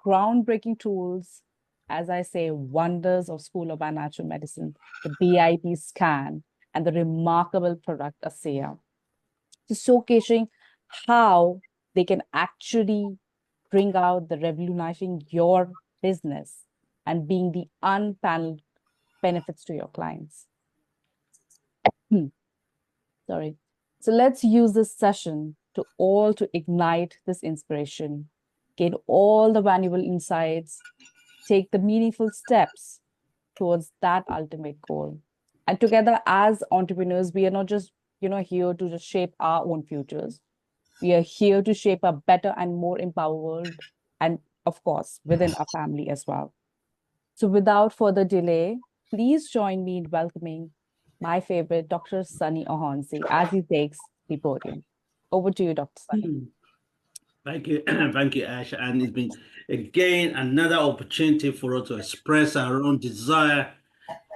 groundbreaking tools, as I say, wonders of School of Biological Medicine, the BIP scan, and the remarkable product ASEA, to showcasing how they can actually bring out the revolutionizing your business and being the unpaneled benefits to your clients. Sorry. So let's use this session to ignite this inspiration, gain all the valuable insights, take the meaningful steps towards that ultimate goal. And together as entrepreneurs, we are not just, here to just shape our own futures. We are here to shape a better and more empowered world, and of course, within our family as well. So without further delay, please join me in welcoming my favorite, Dr. Sunny Ohonsi, as he takes the podium. Over to you, Dr. Sunny. Thank you. Thank you, Ash. And it's been, again, another opportunity for us to express our own desire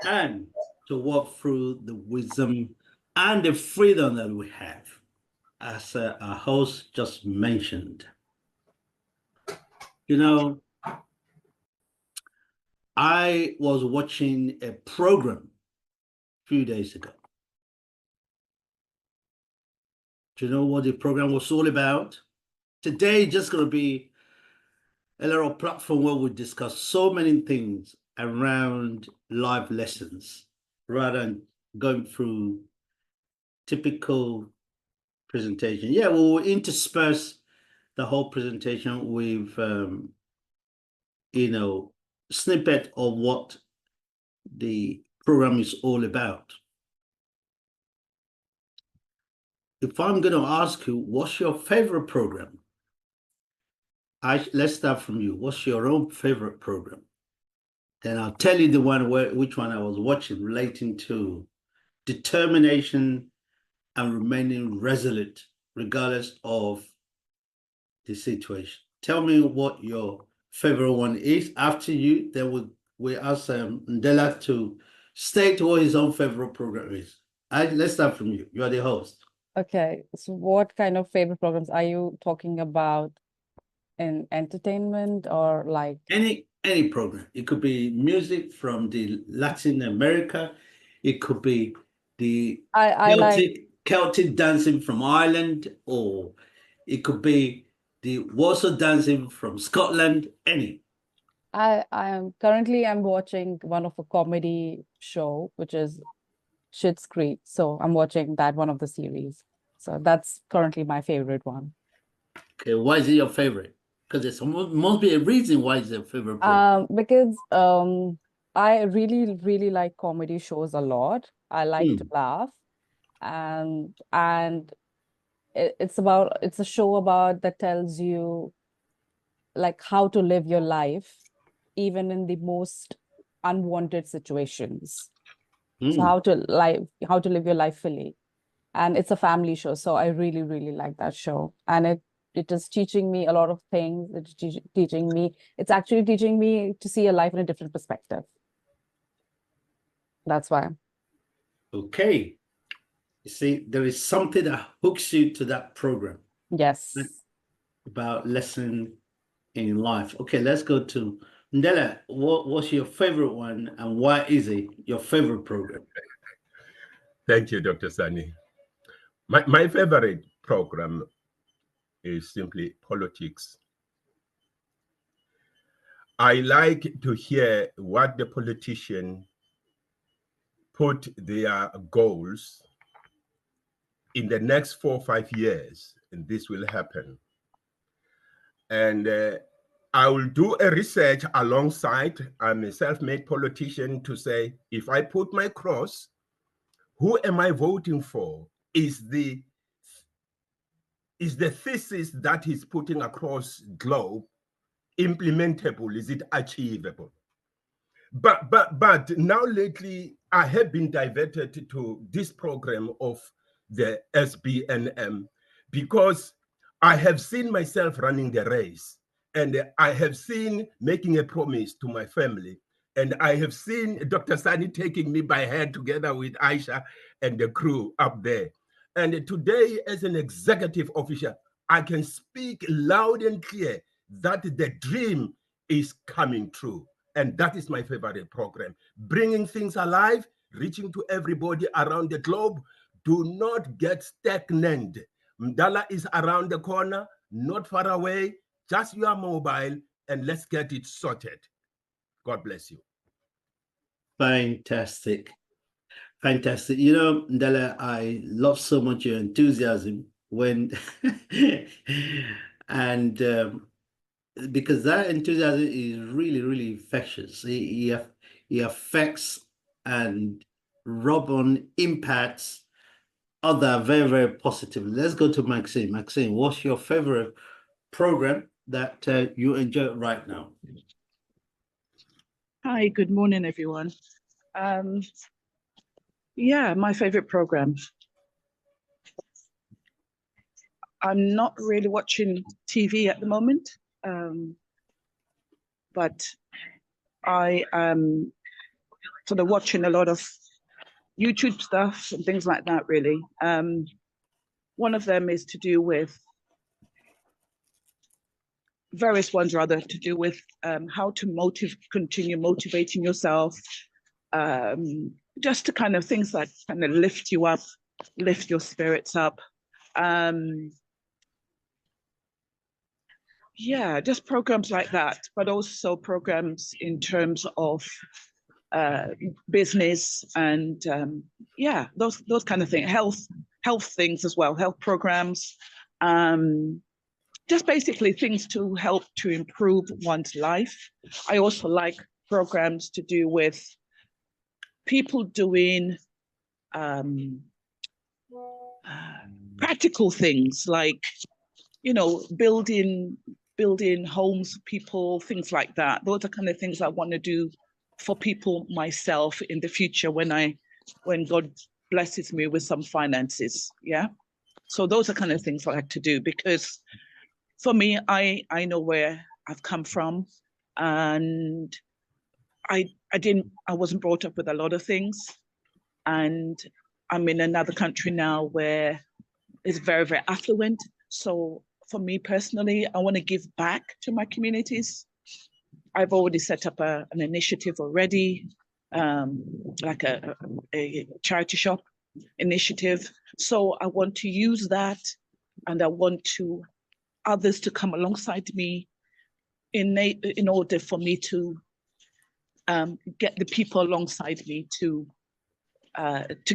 and to walk through the wisdom and the freedom that we have, as our host just mentioned. I was watching a program a few days ago. Do you know what the program was all about? Today, just going to be a little platform where we discuss so many things around life lessons, rather than going through typical presentation. Yeah, we will intersperse the whole presentation with, snippet of what the program is all about. If I'm going to ask you, what's your favorite program? Let's start from you. What's your own favorite program? Then I'll tell you which one I was watching, relating to determination and remaining resolute regardless of the situation. Tell me what your favorite one is. After you, then we ask Ndela to state what his own favorite program is. Let's start from you. You are the host. Okay, so what kind of favorite programs are you talking about? In entertainment or like any program? It could be music from the Latin America. It could be the Celtic dancing from Ireland, or it could be the Warsaw dancing from Scotland. I'm watching one of a comedy show, which is Schitt's Creek. So I'm watching that one of the series. So that's currently my favorite one. Okay, why is it your favorite? Because there must be a reason why it's your favorite program. Because I really, really like comedy shows a lot. I like to laugh, and it's a show about that tells you like how to live your life, even in the most unwanted situations. So how to live your life fully. And it's a family show. So I really, really like that show. And it is teaching me a lot of things. It's actually teaching me to see a life in a different perspective. That's why. Okay. You see, there is something that hooks you to that program. Yes. About lesson in life. Okay, let's go to Ndela. What's your favorite one, and why is it your favorite program? Thank you, Dr. Sunny. My favorite program is simply politics. I like to hear what the politician put their goals in the next 4 or 5 years, and this will happen. And I will do a research alongside. I'm a self-made politician, to say, if I put my cross, who am I voting for? Is the thesis that he's putting across globe implementable? Is it achievable? But now lately, I have been diverted to this program of the SBNM because I have seen myself running the race, and I have seen making a promise to my family, and I have seen Dr. Sani taking me by hand together with Aisha and the crew up there. And today, as an executive officer, I can speak loud and clear that the dream is coming true. And that is my favorite program. Bringing things alive, reaching to everybody around the globe. Do not get stagnant. Mdala is around the corner, not far away. Just your mobile, and let's get it sorted. God bless you. Fantastic. Fantastic. You know, Ndala, I love so much your enthusiasm when and because that enthusiasm is really, really infectious. He affects and rub on impacts other very, very positive. Let's go to Maxine. Maxine, what's your favorite program that you enjoy right now? Hi, good morning, everyone. Yeah, my favorite program. I'm not really watching TV at the moment, but I am sort of watching a lot of YouTube stuff and things like that, really. One of them is to do with various ones, rather, to do with how to continue motivating yourself, just to kind of things that kind of lift you up, lift your spirits up. Yeah, just programs like that, but also programs in terms of business and yeah, those kind of things, health things as well, health programs, just basically things to help to improve one's life. I also like programs to do with people doing practical things like, you know, building homes for people, things like that. Those are kind of things I want to do for people myself in the future when God blesses me with some finances. Yeah. So those are kind of things I like to do, because for me, I know where I've come from, and I wasn't brought up with a lot of things, and I'm in another country now where it's very, very affluent. So for me personally, I want to give back to my communities. I've already set up an initiative already, like a charity shop initiative. So I want to use that, and I want others to come alongside me in order for me to get the people alongside me to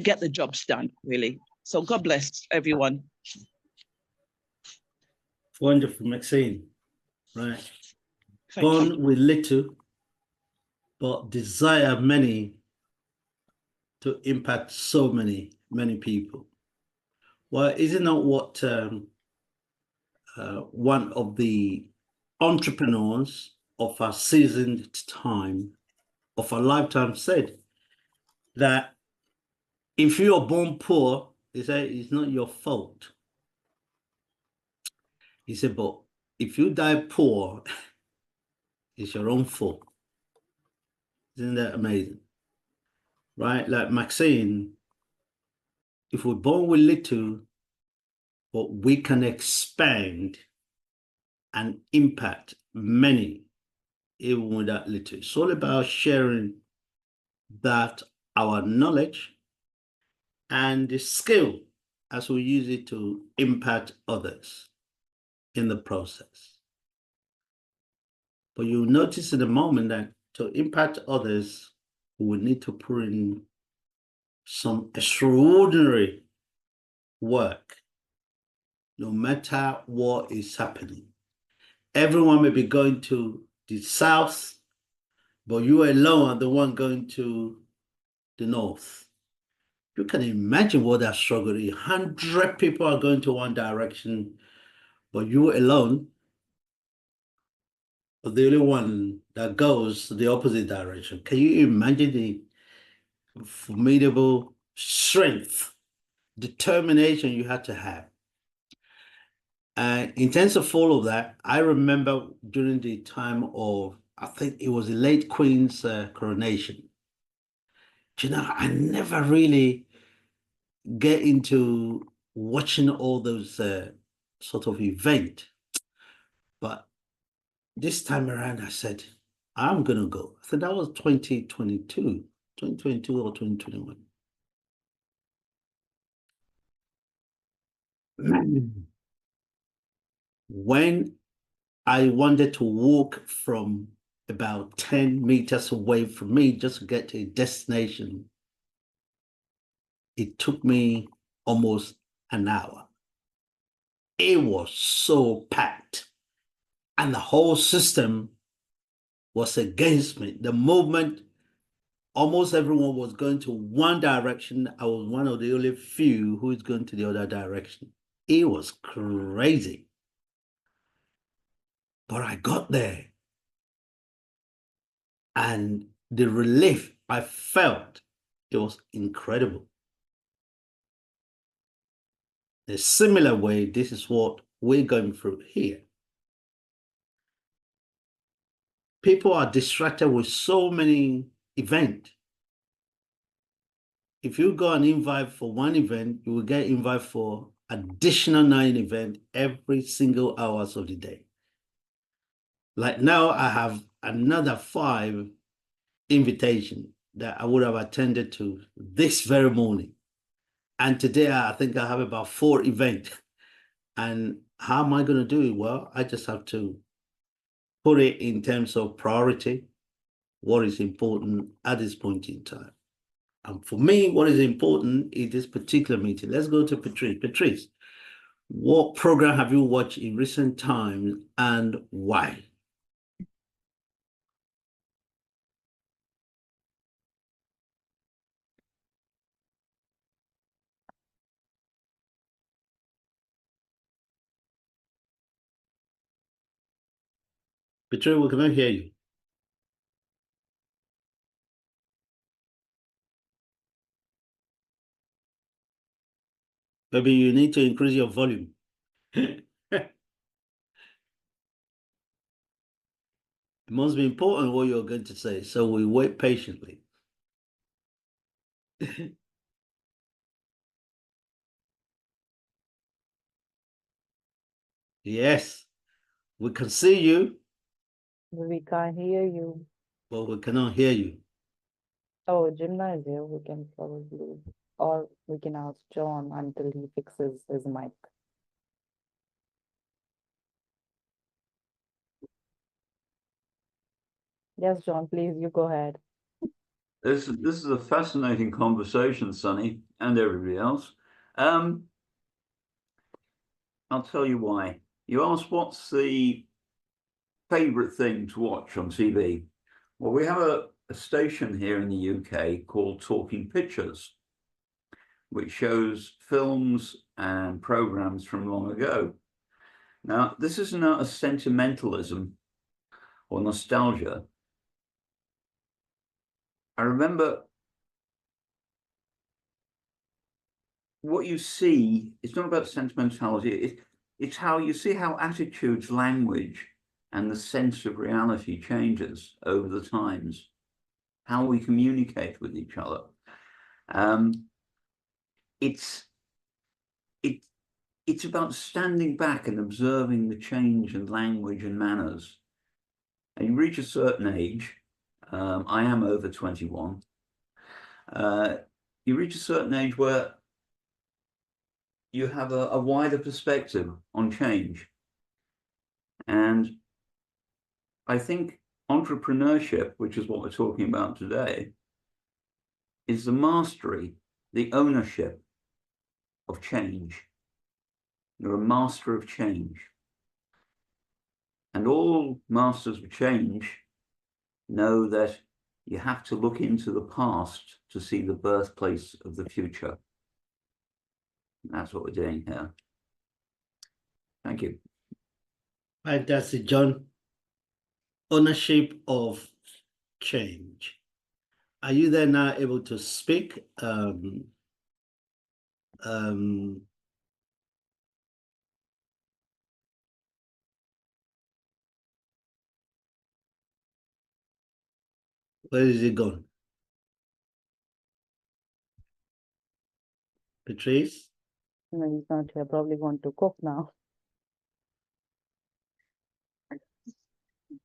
get the jobs done, really. So God bless everyone. Wonderful, Maxine. Right. Thank Born you. with little, but desire many to impact so many, many people. Well, isn't that what one of the entrepreneurs of our seasoned time, of our lifetime said? That if you are born poor, he said, it's not your fault. He said, but if you die poor, it's your own fault. Isn't that amazing? Right? Like Maxine, if we're born with little, but we can expand and impact many, even with that little. It's all about sharing that our knowledge and the skill as we use it to impact others in the process. But you'll notice in a moment that to impact others, we will need to put in some extraordinary work, no matter what is happening. Everyone may be going to the south, but you alone are the one going to the north. You can imagine what that struggle is. 100 people are going to one direction, but you alone are the only one that goes the opposite direction. Can you imagine the formidable strength, determination you had to have? In terms of all of that, I remember during the time of, I think it was the late Queen's coronation. You know, I never really get into watching all those sort of event, but this time around, I said, I'm going to go. I think that was 2022 or 2021. When I wanted to walk from about 10 meters away from me just to get to a destination, it took me almost an hour. It was so packed, and the whole system was against me. The movement, almost everyone was going to one direction. I was one of the only few who is going to the other direction. It was crazy. But I got there, and the relief I felt, it was incredible. In a similar way, this is what we're going through here. People are distracted with so many events. If you go and invite for one event, you will get invite for additional 9 events every single hours of the day. Like now, I have another 5 invitations that I would have attended to this very morning. And today, I think I have about 4 events. And how am I going to do it? Well, I just have to put it in terms of priority, what is important at this point in time. And for me, what is important in this particular meeting, let's go to Patrice. Patrice, what program have you watched in recent times and why? Patrice, we cannot hear you. Maybe you need to increase your volume. It must be important what you're going to say, so we wait patiently. Yes, we can see you, We can't hear you. but we cannot hear you. Oh, Jimna is here. We can probably, or we can ask John until he fixes his mic. Yes, John, please, you go ahead. This is a fascinating conversation, Sonny, and everybody else. I'll tell you why. You asked what's the favorite thing to watch on TV? Well, we have a station here in the UK called Talking Pictures, which shows films and programs from long ago. Now, this isn't out of sentimentalism or nostalgia. I remember what you see, it's not about sentimentality, it's how you see how attitudes, language, and the sense of reality changes over the times, how we communicate with each other. It's about standing back and observing the change in language and manners. And you reach a certain age, I am over 21, you reach a certain age where you have a wider perspective on change. And I think entrepreneurship, which is what we're talking about today, is the mastery, the ownership of change. You're a master of change. And all masters of change know that you have to look into the past to see the birthplace of the future. And that's what we're doing here. Thank you. Fantastic, John. Ownership of change. Are you there now able to speak? Where is it gone? Patrice? No, he's not here. Probably want to cook now.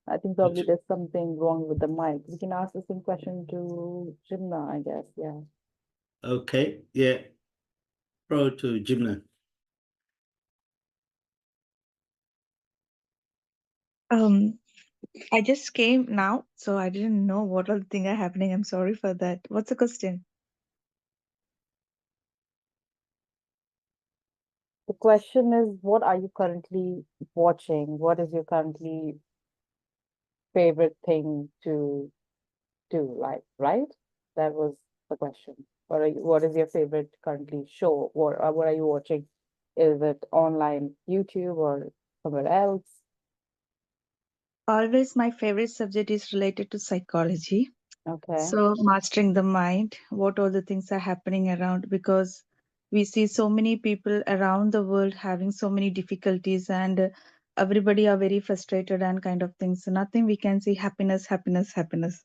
I think probably there's something wrong with the mic. We can ask the same question to Jimna, I guess. Yeah. Okay, yeah. Pro to Jimna. Um, I just came now, so I didn't know what all the things are happening. I'm sorry for that. What's the question? The question is, what are you currently watching? What is your currently favorite thing to do, like, right? That was the question. What is your favorite currently show? What are you watching? Is it online YouTube or somewhere else? Always my favorite subject is related to psychology. Okay. So mastering the mind, what all the things are happening around, because we see so many people around the world having so many difficulties, and everybody are very frustrated and kind of things. So nothing we can see happiness, happiness, happiness.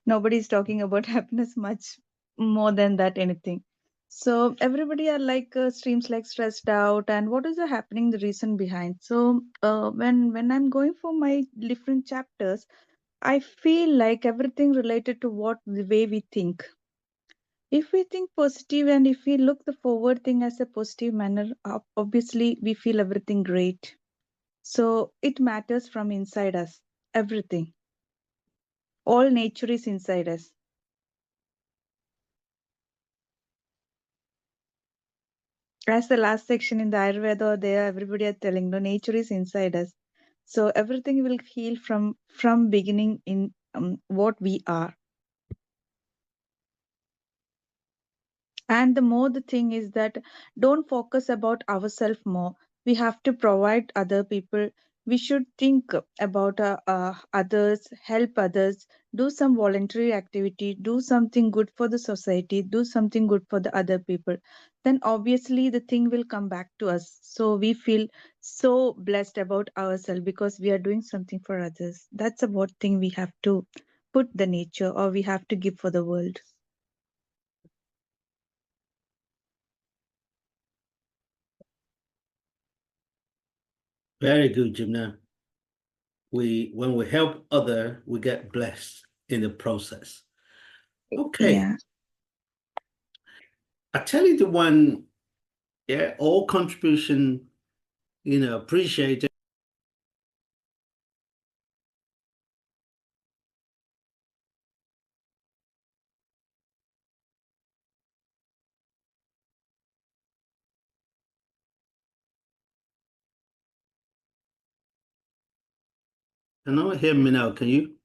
Nobody is talking about happiness much more than that anything. So everybody are like streams like stressed out, and what is the happening, the reason behind. So when I'm going for my different chapters, I feel like everything related to what the way we think. If we think positive and if we look the forward thing as a positive manner, obviously we feel everything great. So it matters from inside us. Everything, all nature is inside us. As the last section in the Ayurveda, there everybody are telling no, nature is inside us. So everything will heal from beginning in what we are. And the more the thing is that don't focus about ourselves more. We have to provide other people. We should think about others, help others, do some voluntary activity, do something good for the society, do something good for the other people. Then obviously the thing will come back to us. So we feel so blessed about ourselves because we are doing something for others. That's about thing we have to put the nature, or we have to give for the world. Very good, Jimna. When we help other, we get blessed in the process. Okay. Yeah. I tell you the one, yeah, all contribution, appreciated. Cannot hear me now, can you?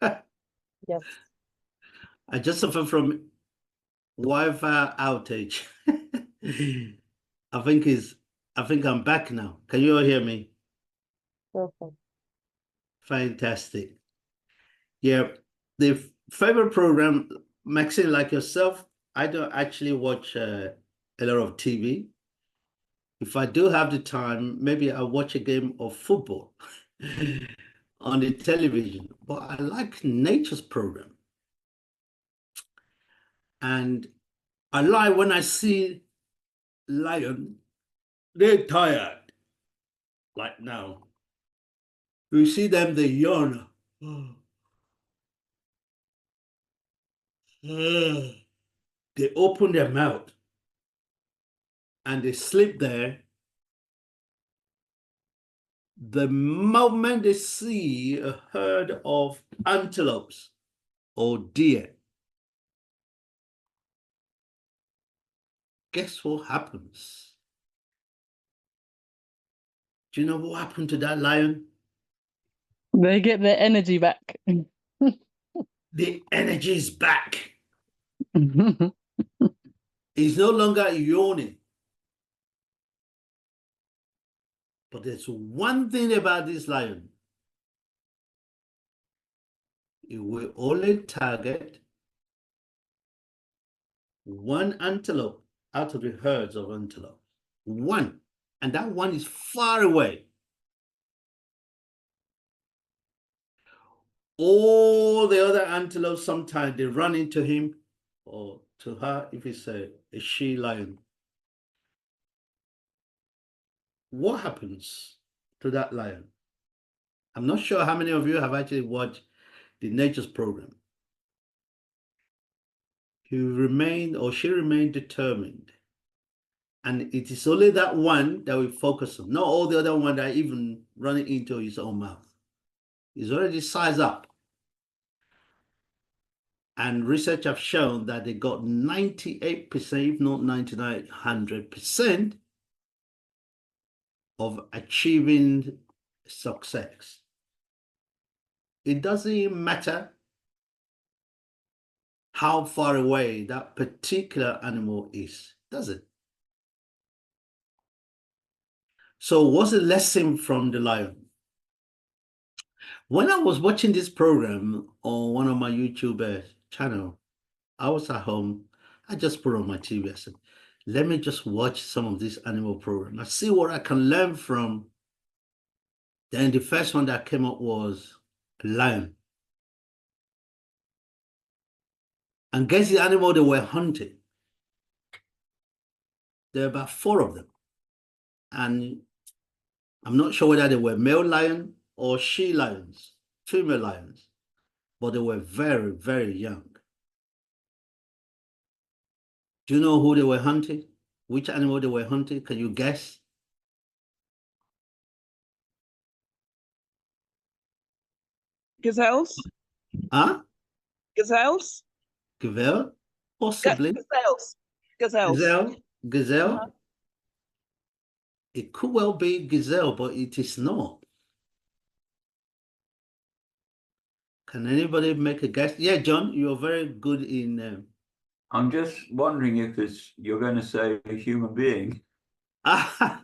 Yes. I just suffer from Wi-Fi outage. I think I'm back now. Can you all hear me? Perfect. Fantastic. Yeah, the favorite program, Maxine, like yourself, I don't actually watch a lot of TV. If I do have the time, maybe I'll watch a game of football on the television. But I like nature's program. And I like when I see lion, they're tired. Like now. You see them, they yawn. They open their mouth and they sleep there. The moment they see a herd of antelopes or deer, guess what happens? Do you know what happened to that lion? They get their energy back. The energy is back. He's no longer yawning. But there's one thing about this lion. It will only target one antelope out of the herds of antelope. One. And that one is far away. All the other antelopes, sometimes they run into him or to her if it's a she lion. What happens to that lion? I'm not sure how many of you have actually watched the Nature's program. He remained or she remained determined. And it is only that one that we focus on, not all the other one that even running into his own mouth. He's already sized up. And research have shown that they got 98%, if not 99, 100% of achieving success. It doesn't matter how far away that particular animal is, does it? So what's the lesson from the lion? When I was watching this program on one of my YouTube channel, I was at home. I just put on my TV. I said, let me just watch some of this animal program. I see what I can learn from. Then the first one that came up was a lion. And guess the animal they were hunting? There were about 4 of them. And I'm not sure whether they were male lion or she lions, female lions, but they were very, very young. Do you know who they were hunting? Which animal they were hunting? Can you guess? Gazelles? Huh? Gazelles? Gazelle? Possibly. Gazelles. Gazelles. Gazelle? Gazelle? Uh-huh. It could well be gazelle, but it is not. Can anybody make a guess? Yeah, John, you're very good in... I'm just wondering if you're going to say a human being. No,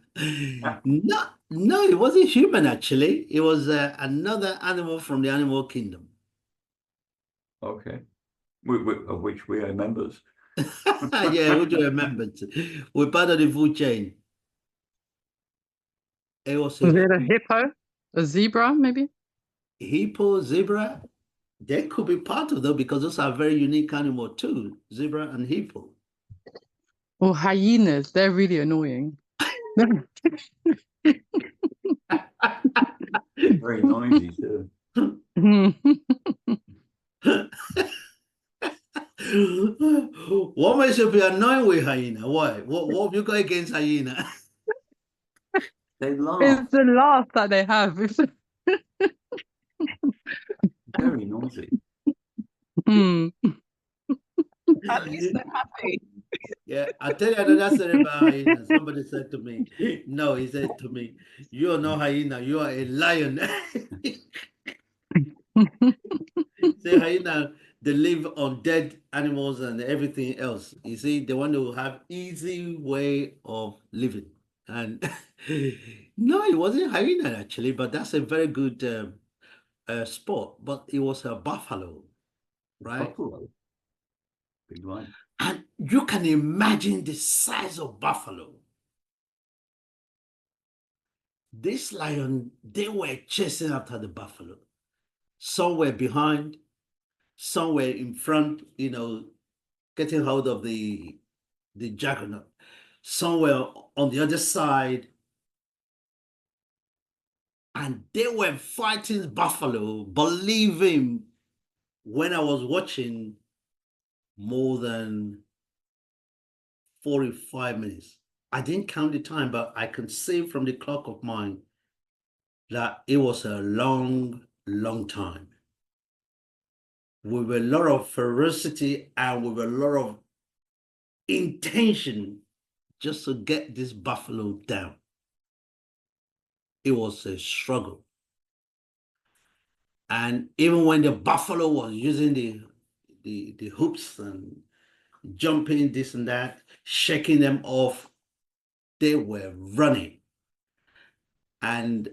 it wasn't human, actually. It was another animal from the animal kingdom. Okay. Of which we are members. Yeah, would you remember? We're part of the food chain. It was Is it a hippo? A zebra, maybe? hippo, zebra. They could be part of them because those are very unique animals too, zebra and hippo. Or hyenas? They're really annoying. Very noisy too. What makes you be annoyed with hyena? Why? What have you got against hyena? They laugh. It's the laugh that they have. Very noisy. At least they're happy. Yeah, I tell you another story about hyena. Somebody said to me, no, he said to me, you are not hyena, you are a lion. Say hyena, they live on dead animals and everything else. You see, they want to have easy way of living. And no, it wasn't hyena actually, but that's a very good sport. But it was a buffalo, right? Buffalo. Big lion. And you can imagine the size of buffalo. This lion, they were chasing after the buffalo. Some were behind, some were in front, getting hold of the juggernaut. Some were on the other side. And they were fighting buffalo, believing when I was watching more than 45 minutes. I didn't count the time, but I can see from the clock of mine that it was a long, long time. With a lot of ferocity and with a lot of intention just to get this buffalo down. It was a struggle. And even when the buffalo was using the hoops and jumping this and that, shaking them off, they were running. And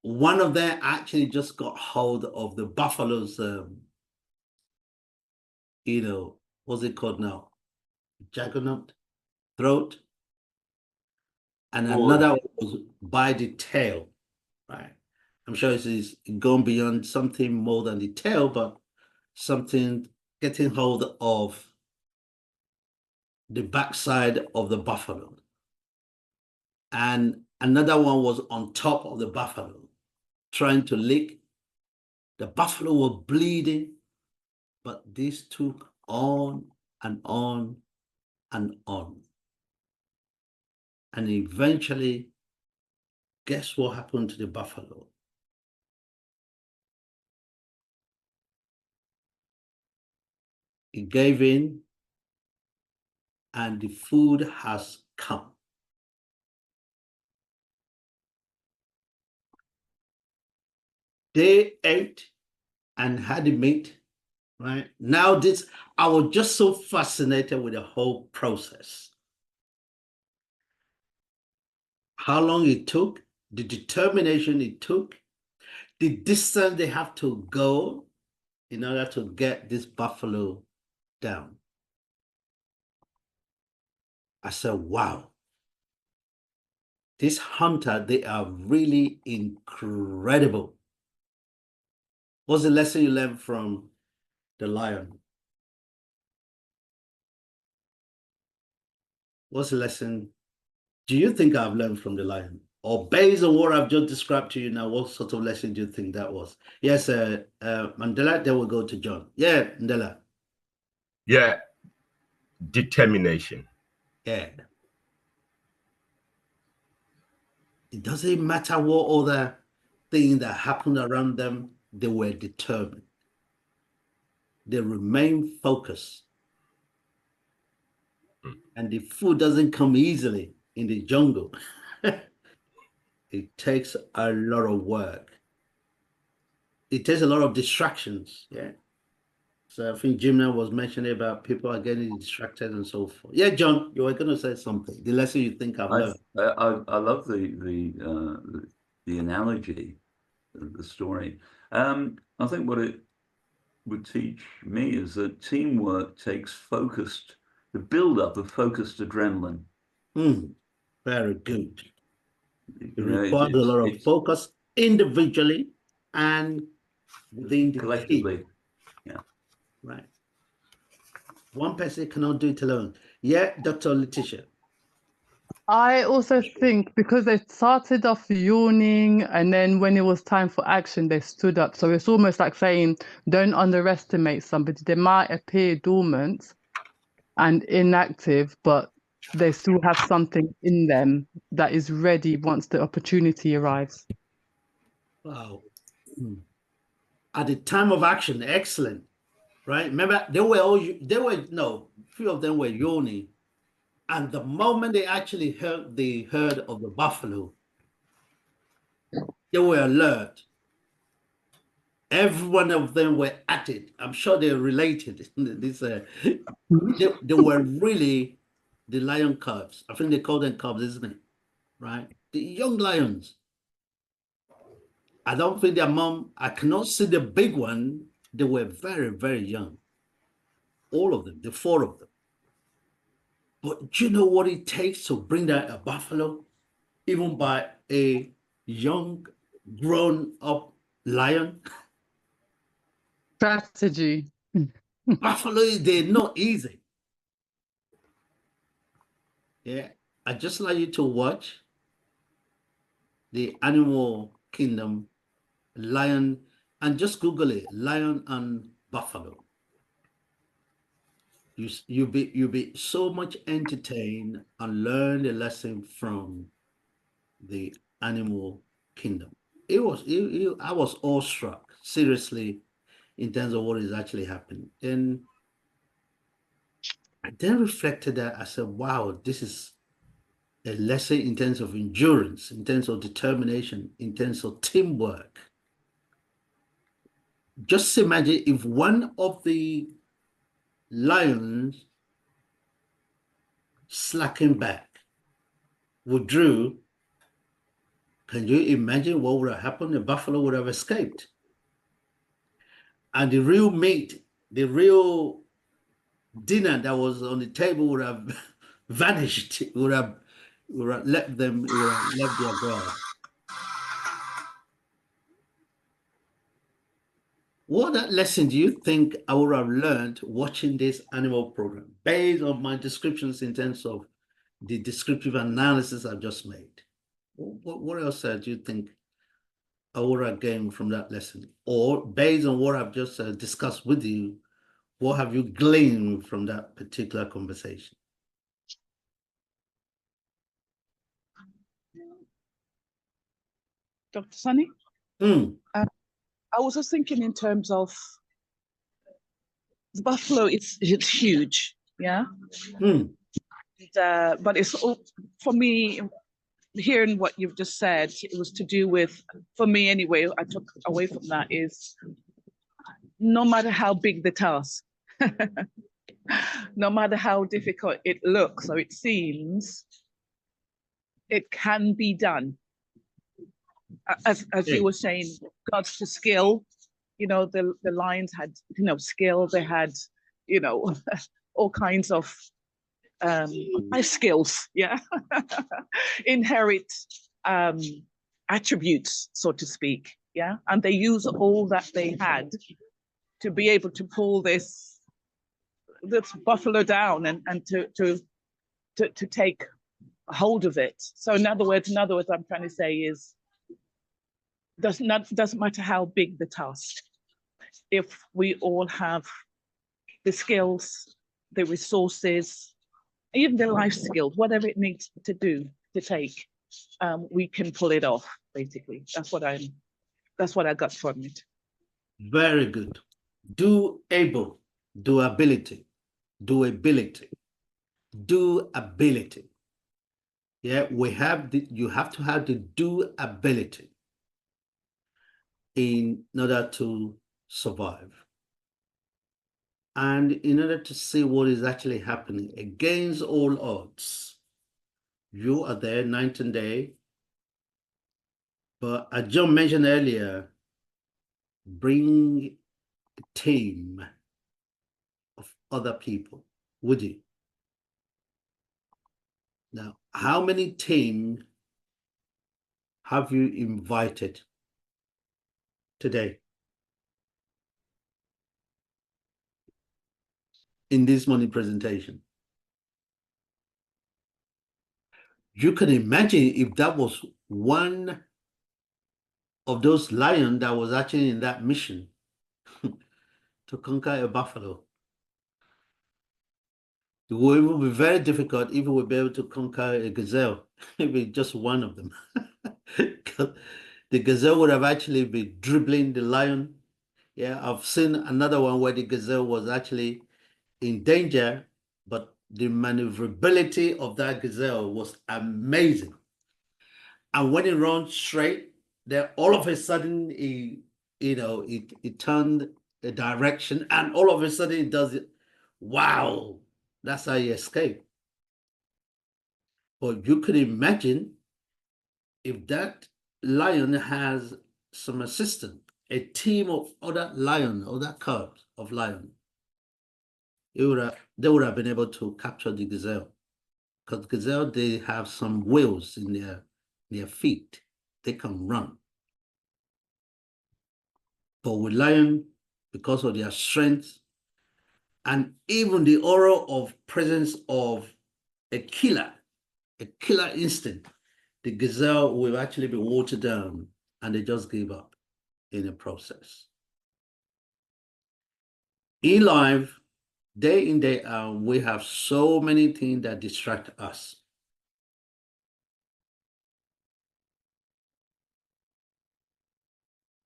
one of them actually just got hold of the buffalo's, what's it called now? Juggernaut, throat. And another was by the tail, right? I'm sure it's gone beyond something more than the tail, but something getting hold of the backside of the buffalo. And another one was on top of the buffalo, trying to lick The buffalo were bleeding, but this took on and on and on. And eventually, guess what happened to the buffalo? It gave in, and the food has come. They ate and had the meat, right? Now I was just so fascinated with the whole process. How long it took, the determination it took, the distance they have to go in order to get this buffalo down. I said, wow, this hunter, they are really incredible. What's the lesson you learned from the lion? What's the lesson do you think I've learned from the lion? Or based on what I've just described to you now, what sort of lesson do you think that was? Yes, Mandela, then we'll go to John. Yeah, Mandela. Yeah, determination. Yeah. It doesn't matter what other thing that happened around them, they were determined. They remain focused. And the food doesn't come easily in the jungle. It takes a lot of work. It takes a lot of distractions. Yeah. So I think Jimna was mentioning about people are getting distracted and so forth. Yeah, John, you were going to say something. The lesson you think I've learned. I love the analogy, the story. I think what it would teach me is that teamwork takes the build-up of focused adrenaline. Very good. It You know, requires a lot of focus individually and within the collectively. team. Yeah. Right. One person cannot do it alone. Yeah, Dr. Letitia. I also think because they started off yawning and then when it was time for action, they stood up. So it's almost like saying, don't underestimate somebody. They might appear dormant and inactive, but they still have something in them that is ready once the opportunity arrives. Wow. At the time of action, excellent. Right? Remember, few of them were yawning. And the moment they actually heard the herd of the buffalo, they were alert. Every one of them were at it. I'm sure they're related. They were really the lion cubs. I think they call them cubs, isn't it? Right? The young lions. I don't think their mom, I cannot see the big one. They were very, very young. All of them, the four of them. But do you know what it takes to bring down a buffalo? Even by a young, grown-up lion? Strategy. Buffalo, they're not easy. Yeah, I just like you to watch the animal kingdom, lion, and just Google it, lion and buffalo. You'll be so much entertained and learn a lesson from the animal kingdom. I was awestruck, seriously, in terms of what is actually happening. And I then reflected that I said, wow, this is a lesson in terms of endurance, in terms of determination, in terms of teamwork. Just imagine if one of the lions slackened back, withdrew, can you imagine what would have happened? The buffalo would have escaped. And the real meat, the real dinner that was on the table would have vanished, would have left them, would have left their guard. What lesson do you think I would have learned watching this animal program based on my descriptions in terms of the descriptive analysis I just made? What else do you think I would have gained from that lesson? Or based on what I've just discussed with you, what have you gleaned from that particular conversation? Dr. Sunny? Mm. I was just thinking in terms of the buffalo, it's huge, yeah? Mm. But it's for me, hearing what you've just said, it was to do with, for me anyway, I took away from that is no matter how big the task, no matter how difficult it looks or it seems, it can be done. As you were saying, regards to skill, you know, the lions had, you know, skill, they had, you know, all kinds of skills, yeah, inherit attributes, so to speak, yeah, and they use all that they had to be able to pull this buffalo down and to take hold of it. So in other words, I'm trying to say is doesn't matter how big the task, if we all have the skills, the resources, even the life skills, whatever it needs to do to take, we can pull it off. Basically, that's what I got from it. Very good. Doable, doability, doability, doability. Yeah, you have to have the doability in order to survive. And in order to see what is actually happening against all odds, you are there night and day. But as John mentioned earlier, bring a team of other people with you. Now, how many teams have you invited today in this morning presentation? You can imagine if that was one of those lions that was actually in that mission to conquer a buffalo. It will be very difficult if we will be able to conquer a gazelle, maybe just one of them. The gazelle would have actually been dribbling the lion. Yeah, I've seen another one where the gazelle was actually in danger, but the maneuverability of that gazelle was amazing. And when it runs straight, then all of a sudden it turned a direction, and all of a sudden it does it. Wow, that's how you escape. But you could imagine if that lion has some assistant, a team of other lion, other cubs of lion, they would have been able to capture the gazelle. Because gazelle, they have some wheels in their feet. They can run. But with lion, because of their strength and even the aura of presence of a killer instinct, the gazelle will actually be watered down and they just give up in the process. In life, day in, day out, we have so many things that distract us.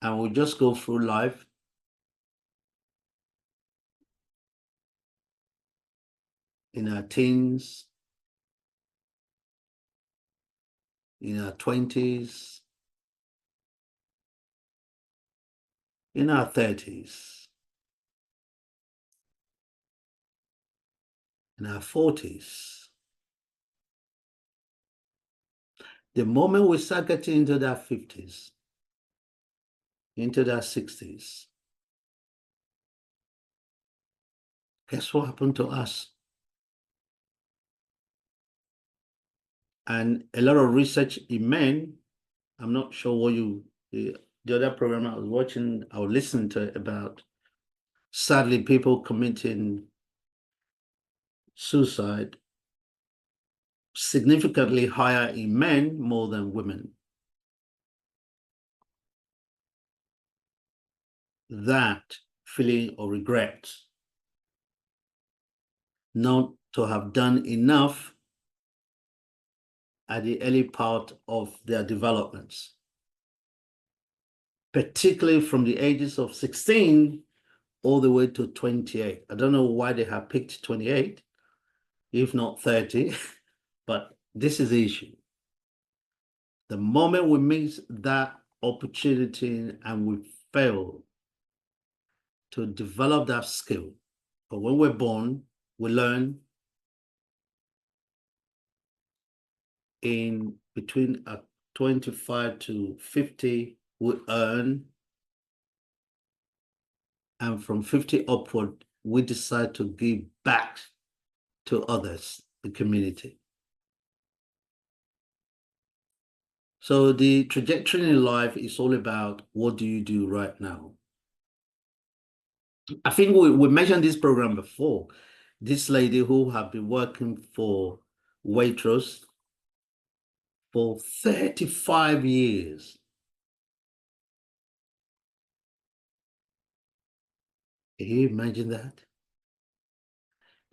And we just go through life in our teens, in our 20s, in our 30s, in our 40s. The moment we start getting into that 50s, into that 60s, guess what happened to us? And a lot of research in men, I'm not sure what the other program I was watching, I was listening to about, sadly, people committing suicide significantly higher in men more than women. that feeling of regret, not to have done enough at the early part of their developments, particularly from the ages of 16 all the way to 28. I don't know why they have picked 28, if not 30, but this is the issue. The moment we miss that opportunity and we fail to develop that skill, but when we're born, we learn in between 25 to 50, we earn, and from 50 upward, we decide to give back to others, the community. So the trajectory in life is all about what do you do right now? I think we mentioned this program before. This lady who have been working for Waitrose for 35 years. Can you imagine that?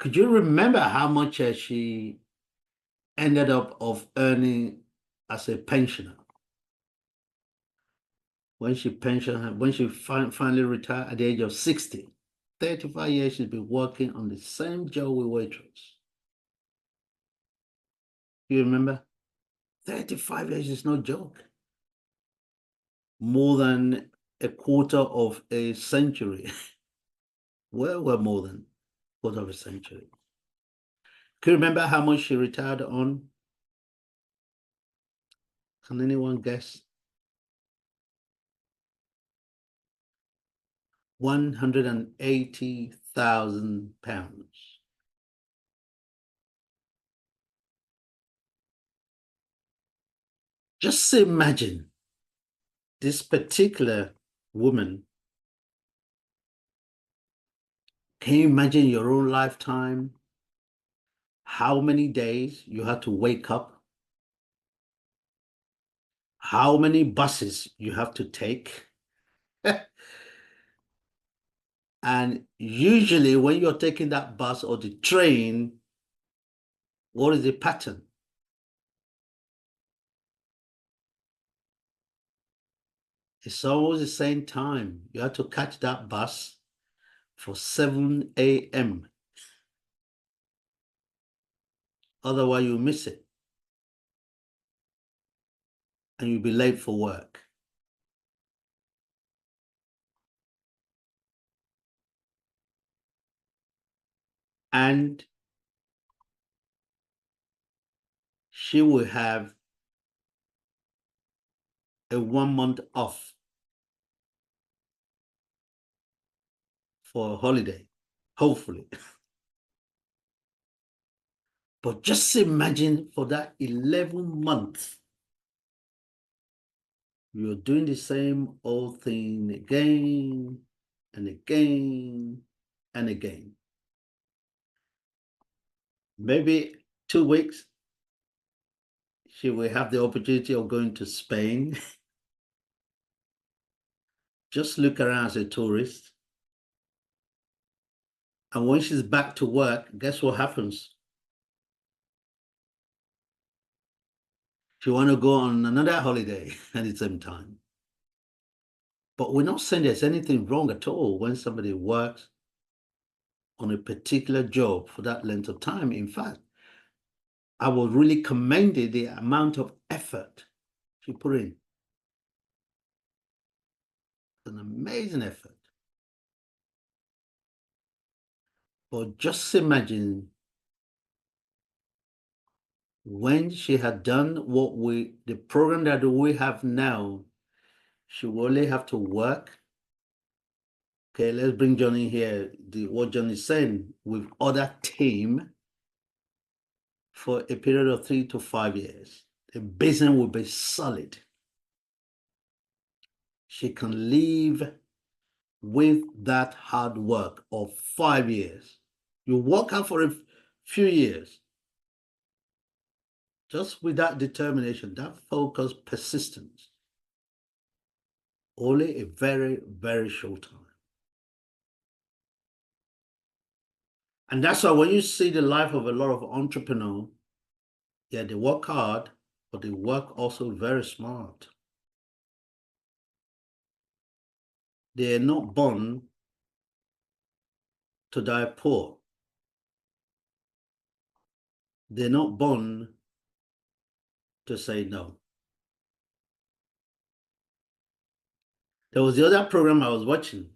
Could you remember how much she ended up of earning as a pensioner? When she finally retired at the age of 60, 35 years she's been working on the same job with Waitrose. You remember? 35 years is no joke. More than a quarter of a century. Well, more than a quarter of a century. Can you remember how much she retired on? Can anyone guess? £180,000. Just imagine this particular woman. Can you imagine your own lifetime? How many days you had to wake up? How many buses you have to take? And usually when you're taking that bus or the train, what is the pattern? It's always the same time. You have to catch that bus for 7 a.m. Otherwise, you miss it. And you'll be late for work. And she will have a 1 month off for a holiday, hopefully. But just imagine for that 11 months, you're doing the same old thing again and again and again. Maybe 2 weeks, she will have the opportunity of going to Spain. Just look around as a tourist. And when she's back to work, guess what happens? She want to go on another holiday at the same time. But we're not saying there's anything wrong at all when somebody works on a particular job for that length of time. In fact, I would really commend the amount of effort she put in. An amazing effort. But just imagine when she had done the program that we have now, she will only have to work. Okay, let's bring Johnny here. What Johnny is saying, with other team for a period of 3 to 5 years. The business will be solid. She can live with that hard work of 5 years. You work out for a few years. Just with that determination, that focus, persistence. Only a very, very short time. And that's why when you see the life of a lot of entrepreneurs, yeah, they work hard, but they work also very smart. They are not born to die poor. They're not born to say no. There was the other program I was watching.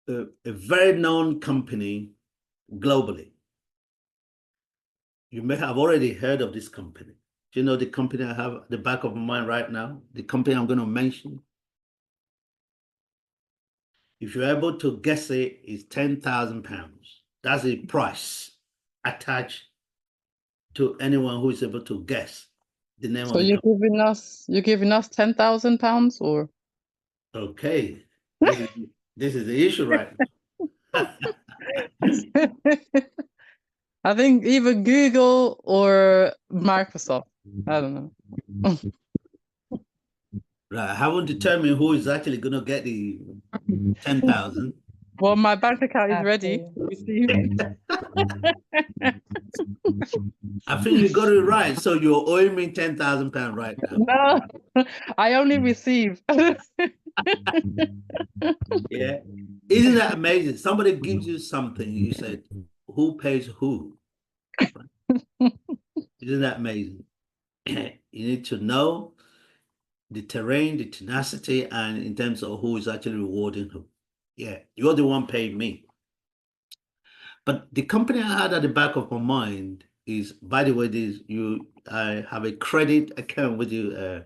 A very known company globally. You may have already heard of this company. Do you know the company I have at the back of my mind right now? The company I'm going to mention. If you're able to guess it, it's £10,000. That's the price attached to anyone who is able to guess the name So of the you're company. giving us £10,000 or? Okay, this is the issue right now. I think either Google or Microsoft. I don't know. Right, I haven't determined who is actually going to get the 10,000. Well, my bank account is ready Exactly. to receive. I think you got it right. So you're owing me £10,000 right now. No, I only receive. Yeah. Isn't that amazing? Somebody gives you something, you said, who pays who? Isn't that amazing? You need to know the terrain, the tenacity, and in terms of who is actually rewarding who. Yeah, you're the one paying me. But the company I had at the back of my mind is, by the way, I have a credit account with you,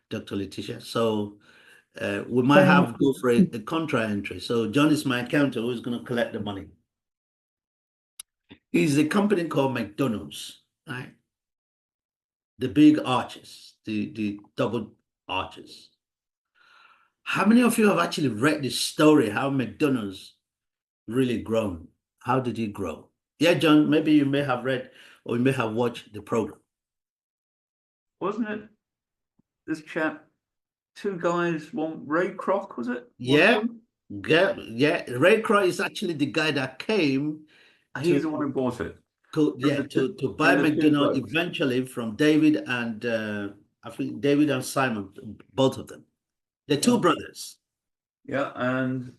Dr. Letitia. So we might Thank have go for a contra entry. So John is my accountant who's going to collect the money. Is a company called McDonald's, right? The big arches, the double arches. How many of you have actually read the story how McDonald's really grown? How did it grow? Yeah, John, maybe you may have read or you may have watched the program. Wasn't it this chap, two guys, one Ray Kroc, was it? Yeah, yeah. Ray Kroc is actually the guy that came He's the one who bought it. to buy the two McDonald's blokes. eventually from David and I think David and Simon, both of them. They're two brothers. Yeah, and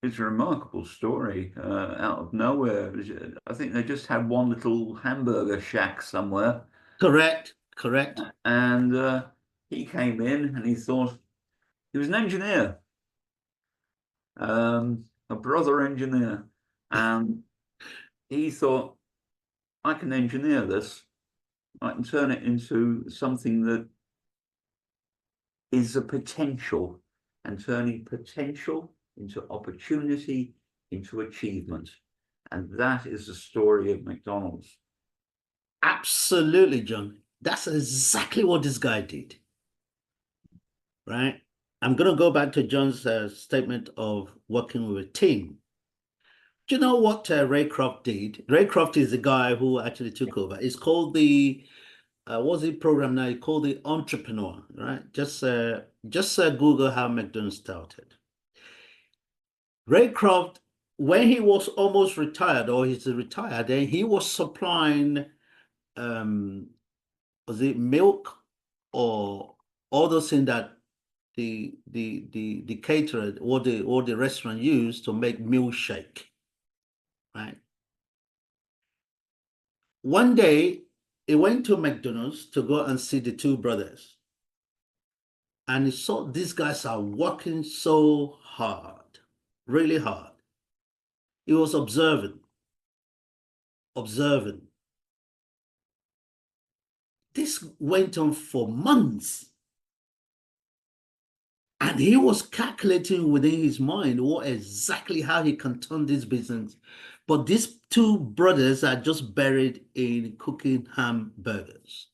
it's a remarkable story out of nowhere. I think they just had one little hamburger shack somewhere. Correct. And he came in and he thought, he was an engineer, a brother engineer. And he thought, I can engineer this. I can turn it into something that is a potential, and turning potential into opportunity, into achievement. And that is the story of McDonald's. Absolutely, John. That's exactly what this guy did. Right? I'm going to go back to John's statement of working with a team. Do you know what Ray Kroc did? Ray Kroc is the guy who actually took over. It's called the what's the program now? It's called the Entrepreneur, right? Just Google how McDonald's started. Ray Kroc, when he was almost retired, or he's retired, then he was supplying was it milk or all those things that the caterer or the restaurant used to make milkshake, right? One day he went to McDonald's to go and see the two brothers, and he saw these guys are working so hard, really hard. He was observing. This went on for months. And he was calculating within his mind what exactly how he can turn this business. But these two brothers are just buried in cooking hamburgers,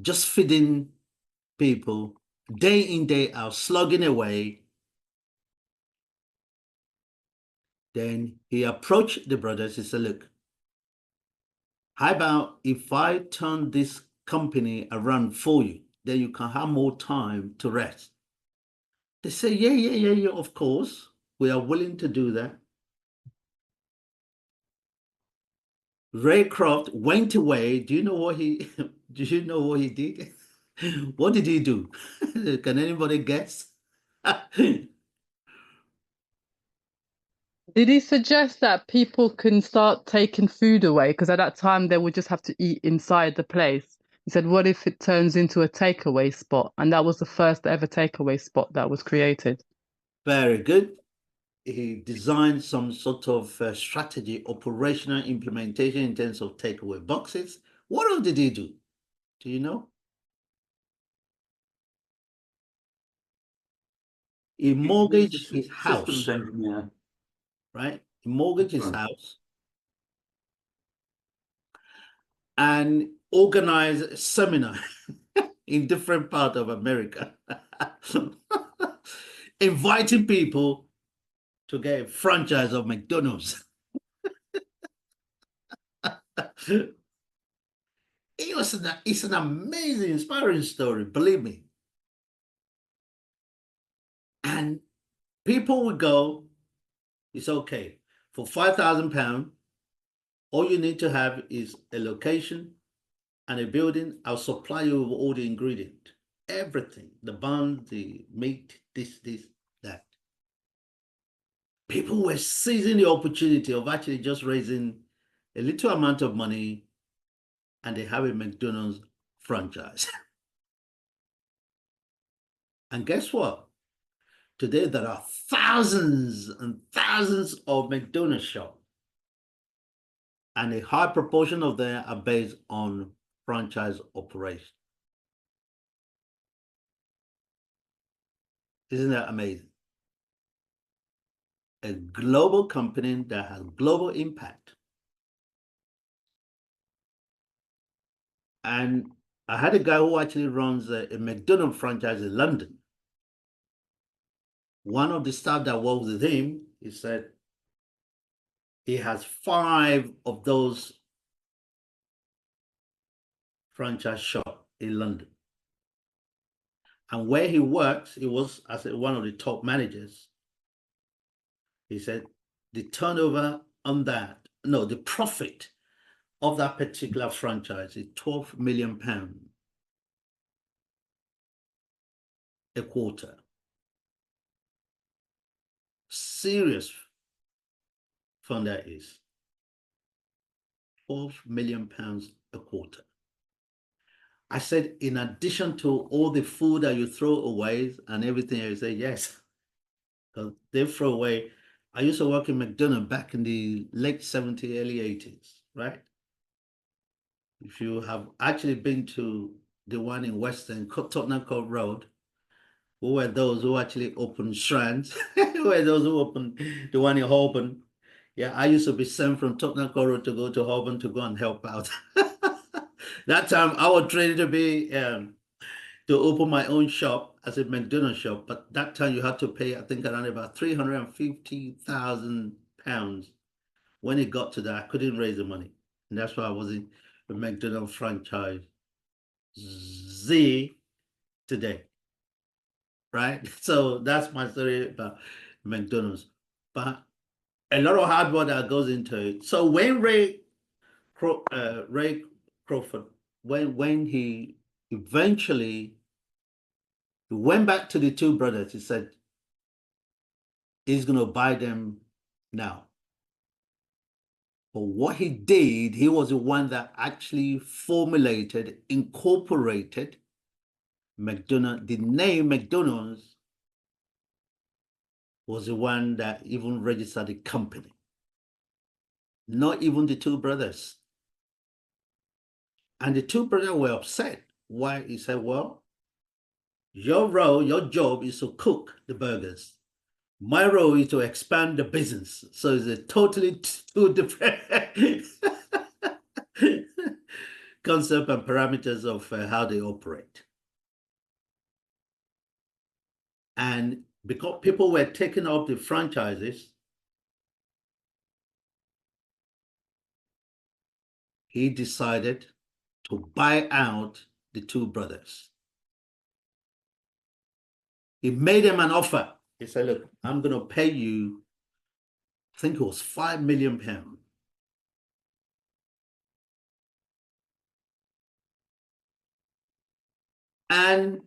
just feeding people day in, day out, slugging away. Then he approached the brothers. He said, look, how about if I turn this company around for you? Then you can have more time to rest. They say, yeah, of course, we are willing to do that. Ray Croft went away. Do you know what he do you know what he did? What did he do? Can anybody guess? Did he suggest that people can start taking food away? Because at that time they would just have to eat inside the place. He said, what if it turns into a takeaway spot? And that was the first ever takeaway spot that was created. Very good. He designed some sort of strategy, operational implementation in terms of takeaway boxes. What else did he do? Do you know? He mortgaged his house. Systems engineer. Right? He mortgaged his Right. house and organized a seminar in different parts of America, inviting people to get a franchise of McDonald's. It's an amazing, inspiring story, believe me. And people would go, it's okay. For £5,000, all you need to have is a location and a building. I'll supply you with all the ingredients, everything, the bun, the meat, this, that. People were seizing the opportunity of actually just raising a little amount of money and they have a McDonald's franchise. And guess what? Today, there are thousands and thousands of McDonald's shops, and a high proportion of them are based on franchise operation. Isn't that amazing? A global company that has global impact. And I had a guy who actually runs a McDonald's franchise in London. One of the staff that works with him, he said he has 5 of those franchise shops in London. And where he works, he was as one of the top managers. He said the turnover on that, no, the profit of that particular franchise is £12 million a quarter. Serious fund that is. £12 million a quarter. I said, in addition to all the food that you throw away and everything, I say yes. Because they throw away. I used to work in McDonald's back in the late 70s, early 80s, right? If you have actually been to the one in Western, Tottenham Court Road, who were those who actually opened Strands, who were those who opened the one in Holborn. Yeah, I used to be sent from Tottenham Court Road to go to Holborn to go and help out. That time I was trained to be to open my own shop as a McDonald's shop, but that time you had to pay, I think, around about £350,000. When it got to that, I couldn't raise the money, and that's why I was in a McDonald's franchise today, right? So that's my story about McDonald's, but a lot of hard work that goes into it. So when Ray Crawford, when he eventually went back to the 2 brothers, he said he's going to buy them now. But what he did, he was the one that actually formulated, incorporated McDonald's. The name McDonald's was the one that even registered the company. Not even the 2 brothers. And the 2 brothers were upset. Why? He said, well, your role, your job is to cook the burgers. My role is to expand the business. So it's a totally 2 different concept and parameters of how they operate. And because people were taking up the franchises, he decided to buy out the 2 brothers. He made him an offer. He said, look, I'm going to pay you, I think it was £5 million. And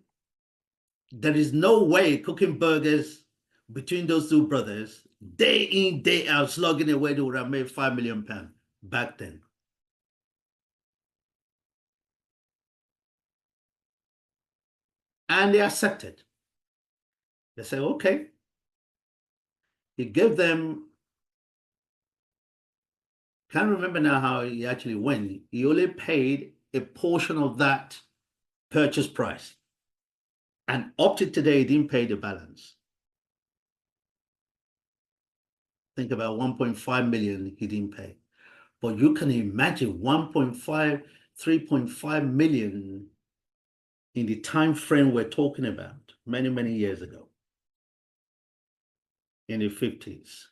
there is no way cooking burgers between those two brothers, day in, day out, slugging away, they would have made £5 million back then. And they accepted. They said, okay. He gave them, can't remember now how he actually went. He only paid a portion of that purchase price. And up to today, he didn't pay the balance. Think about 1.5 million he didn't pay. But you can imagine 1.5, 3.5 million in the time frame we're talking about many, many years ago. In the 50s,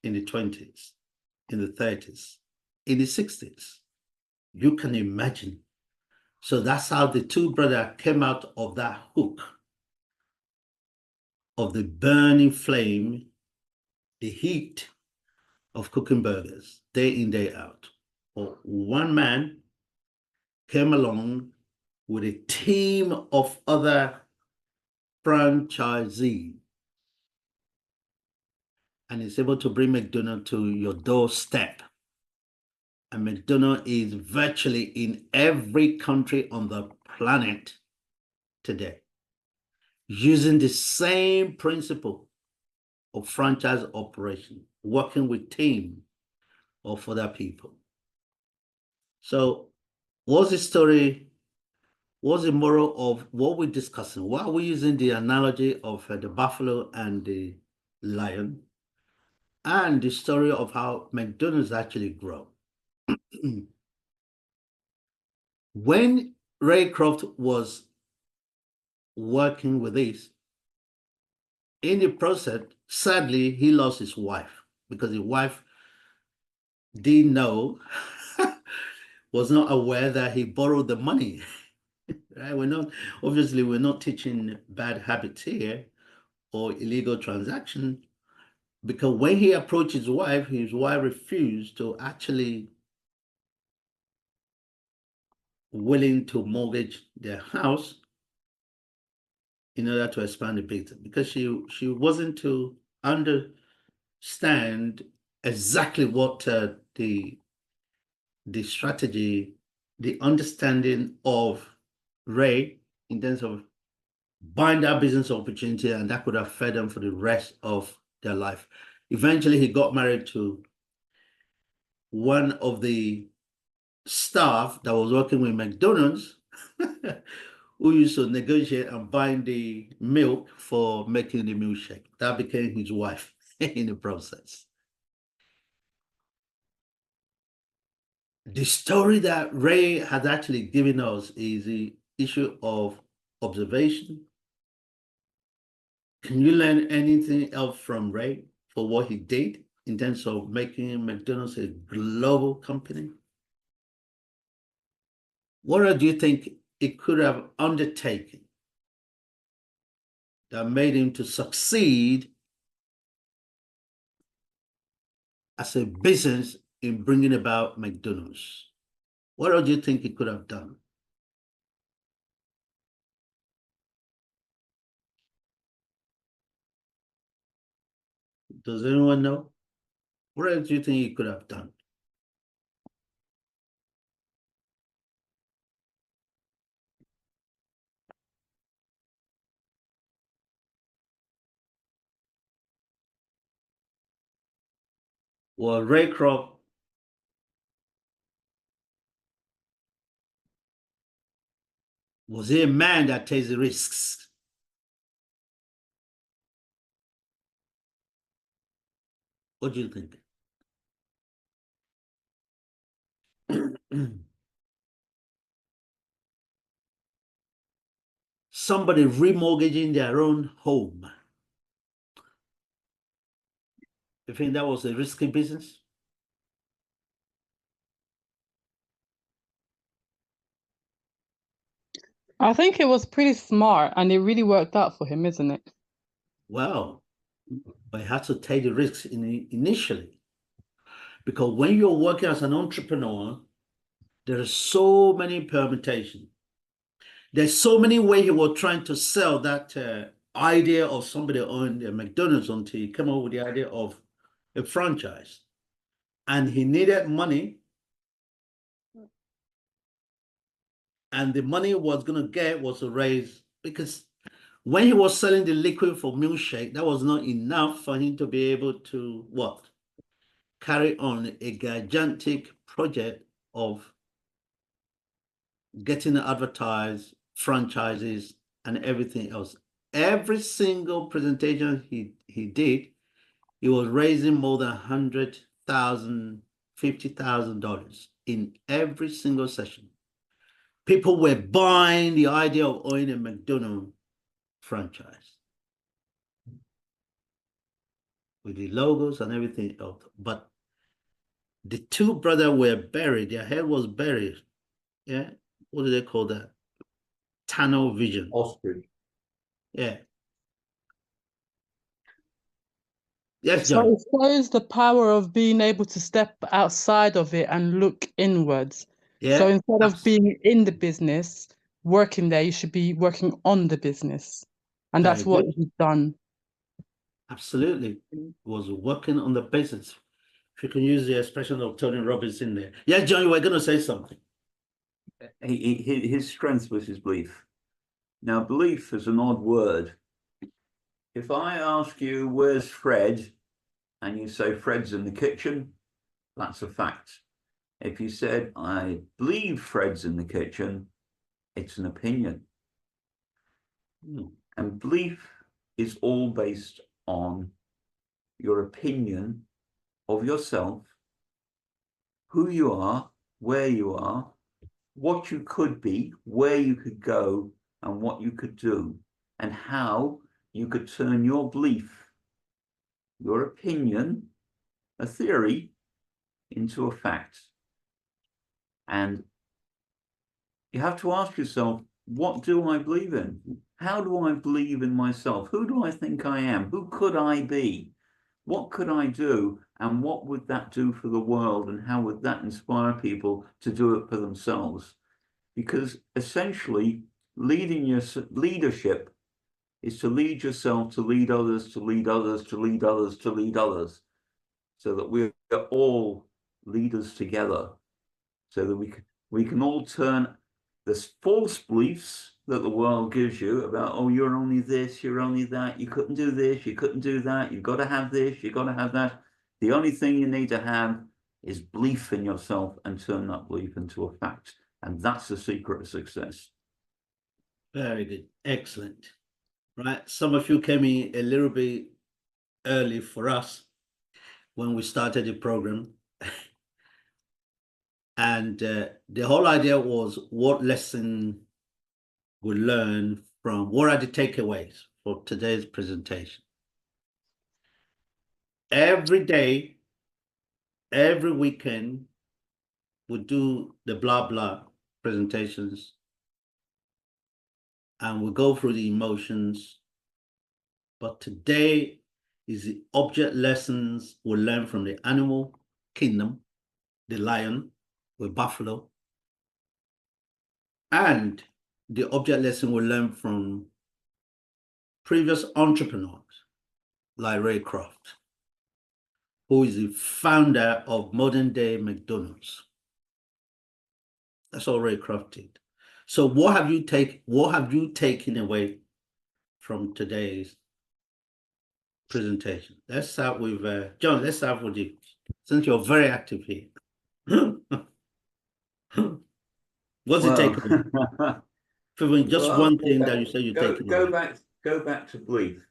in the 20s, in the 30s, in the 60s. You can imagine. So that's how the two brothers came out of that hook of the burning flame, the heat of cooking burgers, day in, day out. Or one man came along with a team of other franchisees and is able to bring McDonald's to your doorstep. And McDonald's is virtually in every country on the planet today, using the same principle of franchise operation, working with team of other people. So what's the story? What's the moral of what we're discussing? Why are we using the analogy of the buffalo and the lion, and the story of how McDonald's actually grew? When Ray Kroc was working with this, in the process, sadly, he lost his wife because his wife didn't know, was not aware that he borrowed the money. Right? Obviously, we're not teaching bad habits here or illegal transaction, because when he approached his wife refused to actually willing to mortgage their house in order to expand the business, because she wasn't to understand exactly what the strategy, the understanding of Ray in terms of buying that business opportunity, and that could have fed them for the rest of their life. Eventually, he got married to one of the staff that was working with McDonald's, who used to negotiate and buying the milk for making the milkshake. That became his wife in the process. The story that Ray has actually given us is the issue of observation. Can you learn anything else from Ray for what he did in terms of making McDonald's a global company? What do you think it could have undertaken that made him to succeed as a business in bringing about McDonald's? What do you think he could have done? Does anyone know? What else do you think he could have done? Well, Ray Kroc was he a man that takes the risks? What do you think? Somebody remortgaging their own home. You think that was a risky business? I think it was pretty smart and it really worked out for him, isn't it? Well, but you have to take the risks initially, because when you're working as an entrepreneur, there are so many permutations. There's so many ways he was trying to sell that idea of somebody owning a McDonald's until he came up with the idea of a franchise. And he needed money. And the money was going to get was to raise, because when he was selling the liquid for milkshake, that was not enough for him to be able to what? Carry on a gigantic project of getting advertised, franchises, and everything else. Every single presentation he did, he was raising more than $100,000, $50,000 in every single session. People were buying the idea of owning a McDonald's franchise with the logos and everything else. But the two brothers were buried. Their head was buried. Yeah. What do they call that? Tunnel vision. Ostrich. Yeah. Yes, So John. it shows the power of being able to step outside of it and look inwards. Yeah. So instead of being in the business, working there, you should be working on the business. And Very that's what good. he's done. Absolutely. Was working on the basis. If you can use the expression of Tony Robbins in there. Yeah, John, you were going to say something. His strength was his belief. Now, belief is an odd word. If I ask you, where's Fred? And you say, Fred's in the kitchen, that's a fact. If you said, I believe Fred's in the kitchen, it's an opinion. And belief is all based on your opinion of yourself, who you are, where you are, what you could be, where you could go, and what you could do, and how you could turn your belief, your opinion, a theory, into a fact. And you have to ask yourself, what do I believe in? How do I believe in myself? Who do I think I am? Who could I be? What could I do? And what would that do for the world? And how would that inspire people to do it for themselves? Because essentially, leadership is to lead yourself, to lead others, to lead others, to lead others, to lead others, so that we're all leaders together, so that we can all turn the false beliefs that the world gives you about, oh, you're only this, you're only that, you couldn't do this, you couldn't do that, you've got to have this, you've got to have that. The only thing you need to have is belief in yourself, and turn that belief into a fact. And that's the secret of success. Very good. Excellent. Right. Some of you came in a little bit early for us when we started the program. And the whole idea was what lesson we learn from, what are the takeaways for today's presentation. Every day, every weekend, we do the blah, blah presentations, and we go through the emotions. But today is the object lessons we learn from the animal kingdom, the lion with buffalo, and the object lesson we learn from previous entrepreneurs like Ray Kroc, who is the founder of modern day McDonald's. That's all Ray Kroc did. So what have you taken away from today's presentation? Let's start with John. Let's start with you, since you're very active here. What's the takeaway? Just one thing that you say you take away. Go back to belief.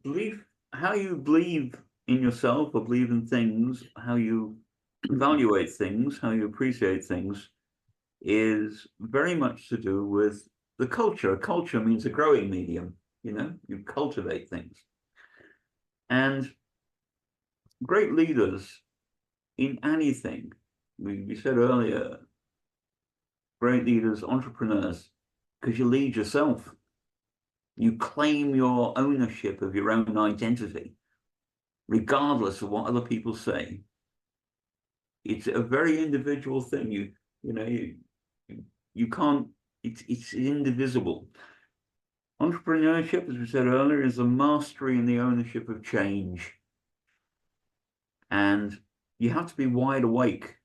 Belief, how you believe in yourself or believe in things, how you evaluate things, how you appreciate things, is very much to do with the culture. Culture means a growing medium, you cultivate things. And great leaders in anything, we said earlier, great leaders, entrepreneurs, because you lead yourself. You claim your ownership of your own identity, regardless of what other people say. It's a very individual thing. You can't, it's indivisible. Entrepreneurship, as we said earlier, is the mastery and the ownership of change. And you have to be wide awake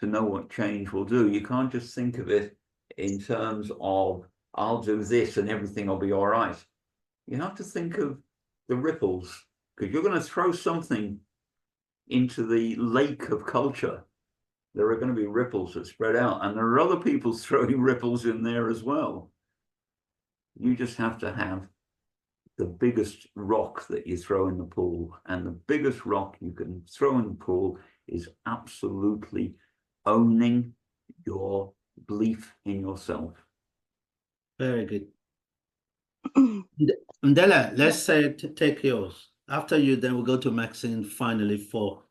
to know what change will do. You can't just think of it in terms of, I'll do this and everything will be all right. You have to think of the ripples, because you're going to throw something into the lake of culture. There are going to be ripples that spread out, and there are other people throwing ripples in there as well. You just have to have the biggest rock that you throw in the pool, and the biggest rock you can throw in the pool is absolutely owning your belief in yourself. Very good. Ndela, let's take yours. After you, then we'll go to Maxine finally for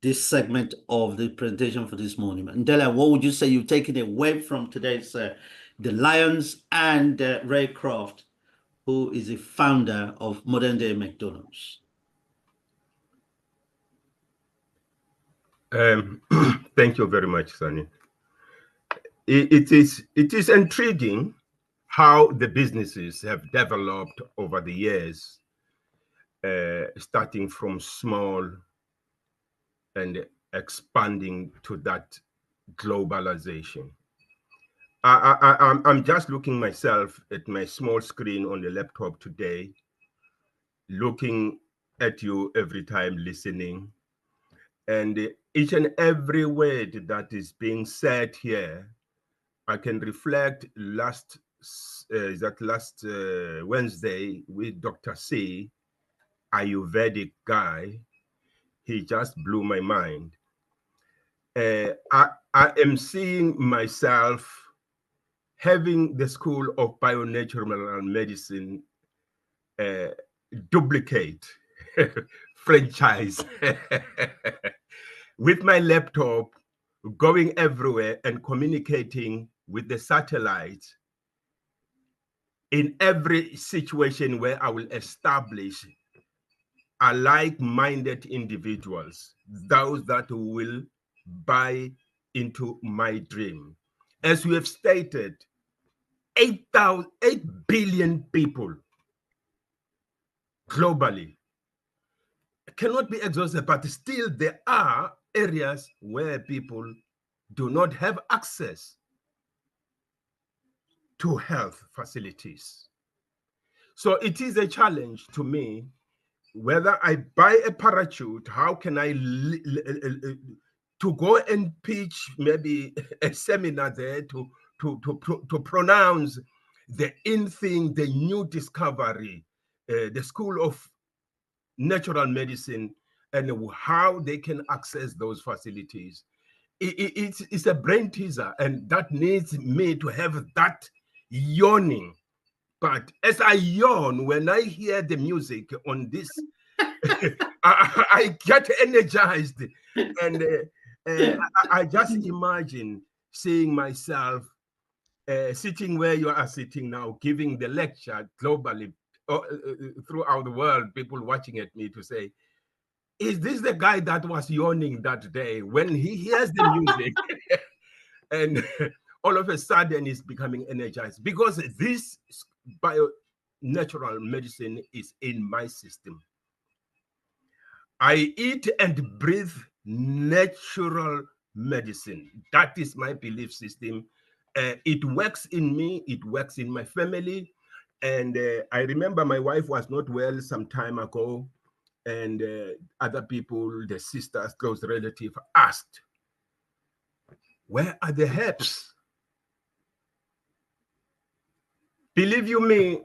this segment of the presentation for this morning. Ndela, what would you say you've taken away from today's the Lions and Ray Croft, who is the founder of Modern Day McDonald's? Thank you very much, Sonny. It is intriguing how the businesses have developed over the years, starting from small and expanding to that globalization. I'm just looking myself at my small screen on the laptop today, looking at you every time, listening, and each and every word that is being said here, I can reflect last Wednesday with Dr. C, Ayurvedic guy. He just blew my mind. I am seeing myself having the School of Bionatural Medicine duplicate franchise with my laptop, going everywhere and communicating with the satellite in every situation where I will establish a like-minded individuals, those that will buy into my dream. As we have stated, 8 billion people globally cannot be exhausted, but still there are areas where people do not have access to health facilities. So it is a challenge to me, whether I buy a parachute, how can I to go and pitch maybe a seminar there to pronounce the in thing, the new discovery, the School of Natural Medicine, and how they can access those facilities. It's a brain teaser, and that needs me to have that yawning. But as I yawn, when I hear the music on this, I get energized, and I just imagine seeing myself sitting where you are sitting now, giving the lecture globally throughout the world, people watching at me to say, is this the guy that was yawning that day when he hears the music? And all of a sudden he's becoming energized, because this bio-natural medicine is in my system. I eat and breathe natural medicine. That is my belief system. It works in me, it works in my family. And I remember my wife was not well some time ago, and other people, the sisters, close relatives, asked, where are the herbs? Believe you me,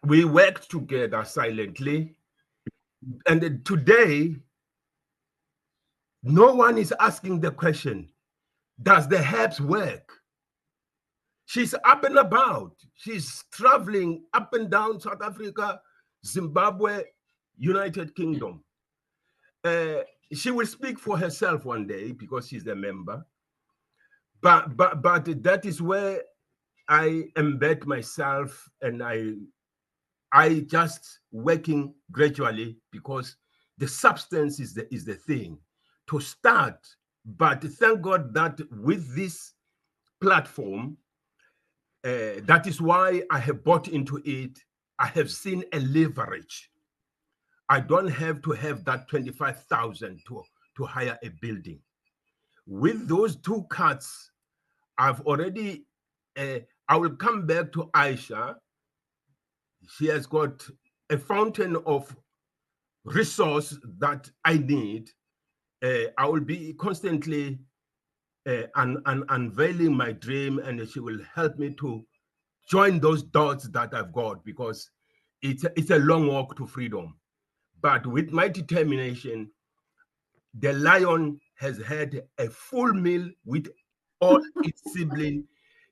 we worked together silently. And today, no one is asking the question, does the herbs work? She's up and about. She's traveling up and down South Africa, Zimbabwe, United Kingdom. She will speak for herself one day because she's a member. But that is where I embed myself, and I I just working gradually because the substance is the thing to start. But thank God that with this platform, that is why I have bought into it. I have seen a leverage. I don't have to have that 25,000 to hire a building. With those two cuts, I've already, I will come back to Aisha. She has got a fountain of resource that I need. I will be constantly unveiling my dream, and she will help me to join those dots that I've got, because it's a long walk to freedom. But with my determination, the lion has had a full meal with all its siblings.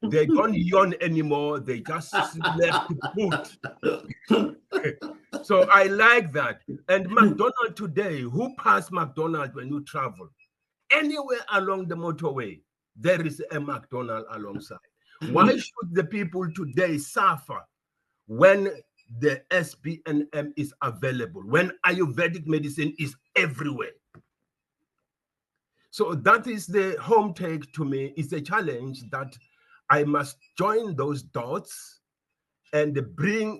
They don't yawn anymore. They just left food. So I like that. And McDonald's today, who passed McDonald's when you travel? Anywhere along the motorway, there is a McDonald's alongside. Why should the people today suffer when the SBNM is available, when Ayurvedic medicine is everywhere? So that is the home take to me. It's a challenge that I must join those dots and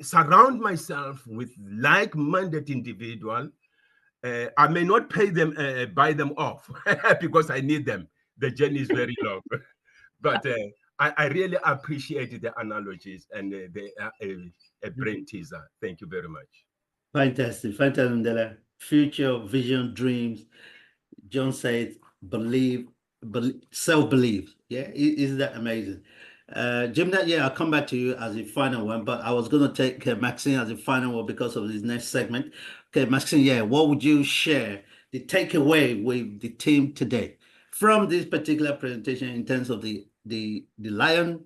surround myself with like-minded individuals. I may not pay them, buy them off because I need them. The journey is very long. But I really appreciate the analogies and a brain teaser. Thank you very much. Fantastic, fantastic, Ndela. Future, vision, dreams. John said, believe, self-believe. Yeah, isn't that amazing? Jim, yeah, I'll come back to you as a final one, but I was going to take Maxine as a final one because of this next segment. Okay, Maxine, yeah, what would you share, the takeaway with the team today from this particular presentation in terms of the Lion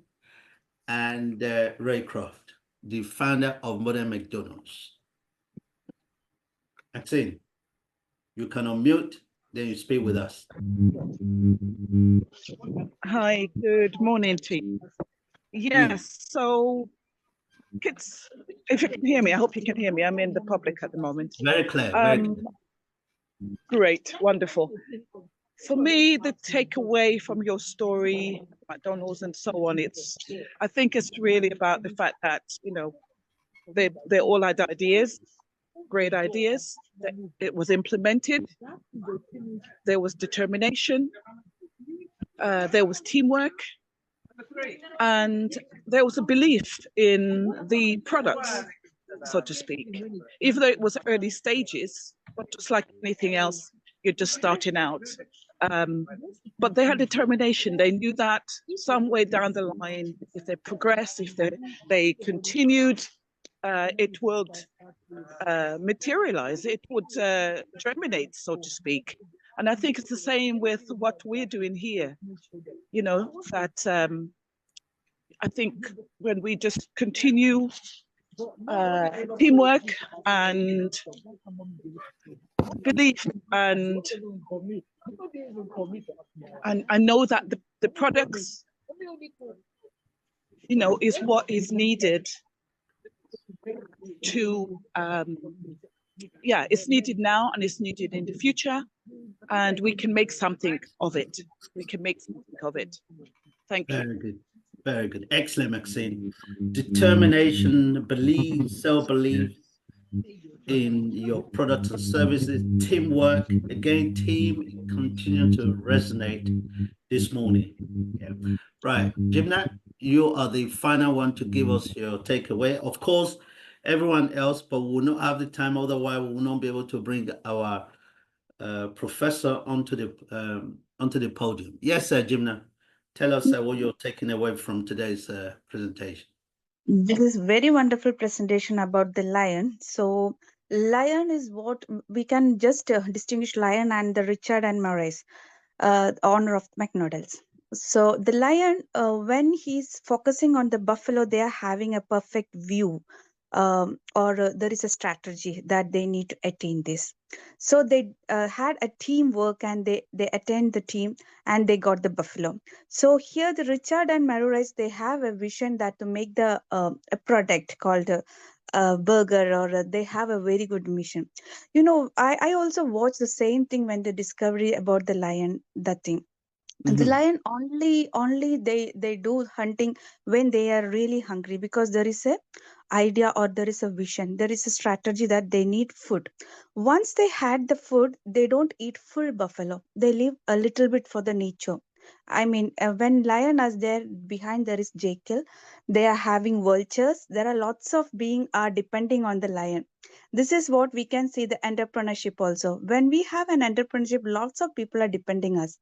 and Ray Croft, the founder of Modern McDonald's? Maxine, you can unmute, then you speak with us. Hi, good morning, team. Yes, so kids, if you can hear me, I hope you can hear me. I'm in the public at the moment. Very clear. Very clear. Great, wonderful. For me, the takeaway from your story, McDonald's and so on, I think it's really about the fact that, you know, they all had ideas, great ideas, that it was implemented, there was determination, there was teamwork, and there was a belief in the products, so to speak. Even though it was early stages, but just like anything else, you're just starting out. But they had determination. They knew that some way down the line, if they progressed, if they continued, it would materialize, it would germinate, so to speak. And I think it's the same with what we're doing here. You know, that I think when we just continue teamwork and belief, and I know that the products, you know, is what is needed to yeah, it's needed now and it's needed in the future, and we can make something of it. We can make something of it. Thank you. Very good. Very good. Excellent, Maxine. Determination, belief, self-belief in your products and services, teamwork. Again, team continue to resonate this morning. Yeah. Right. Jimnat, you are the final one to give us your takeaway. Of course, everyone else, but we will not have the time. Otherwise, we will not be able to bring our professor onto the podium. Yes, sir, Jimnat. Tell us what you're taking away from today's presentation. This is very wonderful presentation about the lion. So lion is what we can just distinguish lion and the Richard and Maurice, owner of McDonald's. So the lion, when he's focusing on the buffalo, they are having a perfect view, or there is a strategy that they need to attain this. So they had a teamwork, and they attend the team, and they got the buffalo. So here the Richard and Maurice, they have a vision that to make the a product called burger, or they have a very good mission. You know, I also watch the same thing when the discovery about the lion, that thing. And the Mhm. lion only they do hunting when they are really hungry, because there is a idea, or there is a vision, there is a strategy that they need food. Once they had the food, they don't eat full buffalo, they leave a little bit for the nature. I mean, when lion is there, behind there is jackal, they are having vultures, there are lots of being are depending on the lion. This is what we can see the entrepreneurship also. When we have an entrepreneurship, lots of people are depending us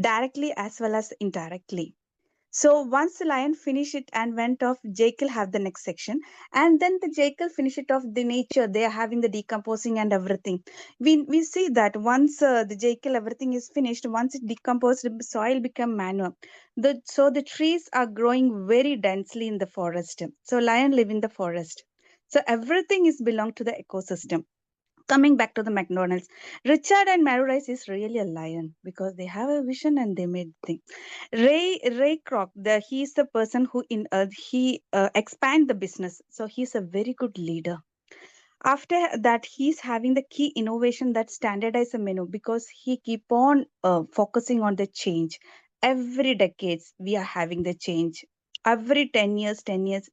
directly as well as indirectly. So once the lion finished it and went off, jackal have the next section, and then the jackal finish it off the nature. They are having the decomposing and everything. We see that once the jackal everything is finished, once it decomposed, the soil become manure. The trees are growing very densely in the forest. So lion live in the forest. So everything is belong to the ecosystem. Coming back to the McDonald's, Richard and Maurice is really a lion because they have a vision and they made things. Ray Kroc, he's the person who he expand the business, so he's a very good leader. After that, he's having the key innovation that standardize a menu, because he keep on focusing on the change. Every decades we are having the change. Every 10 years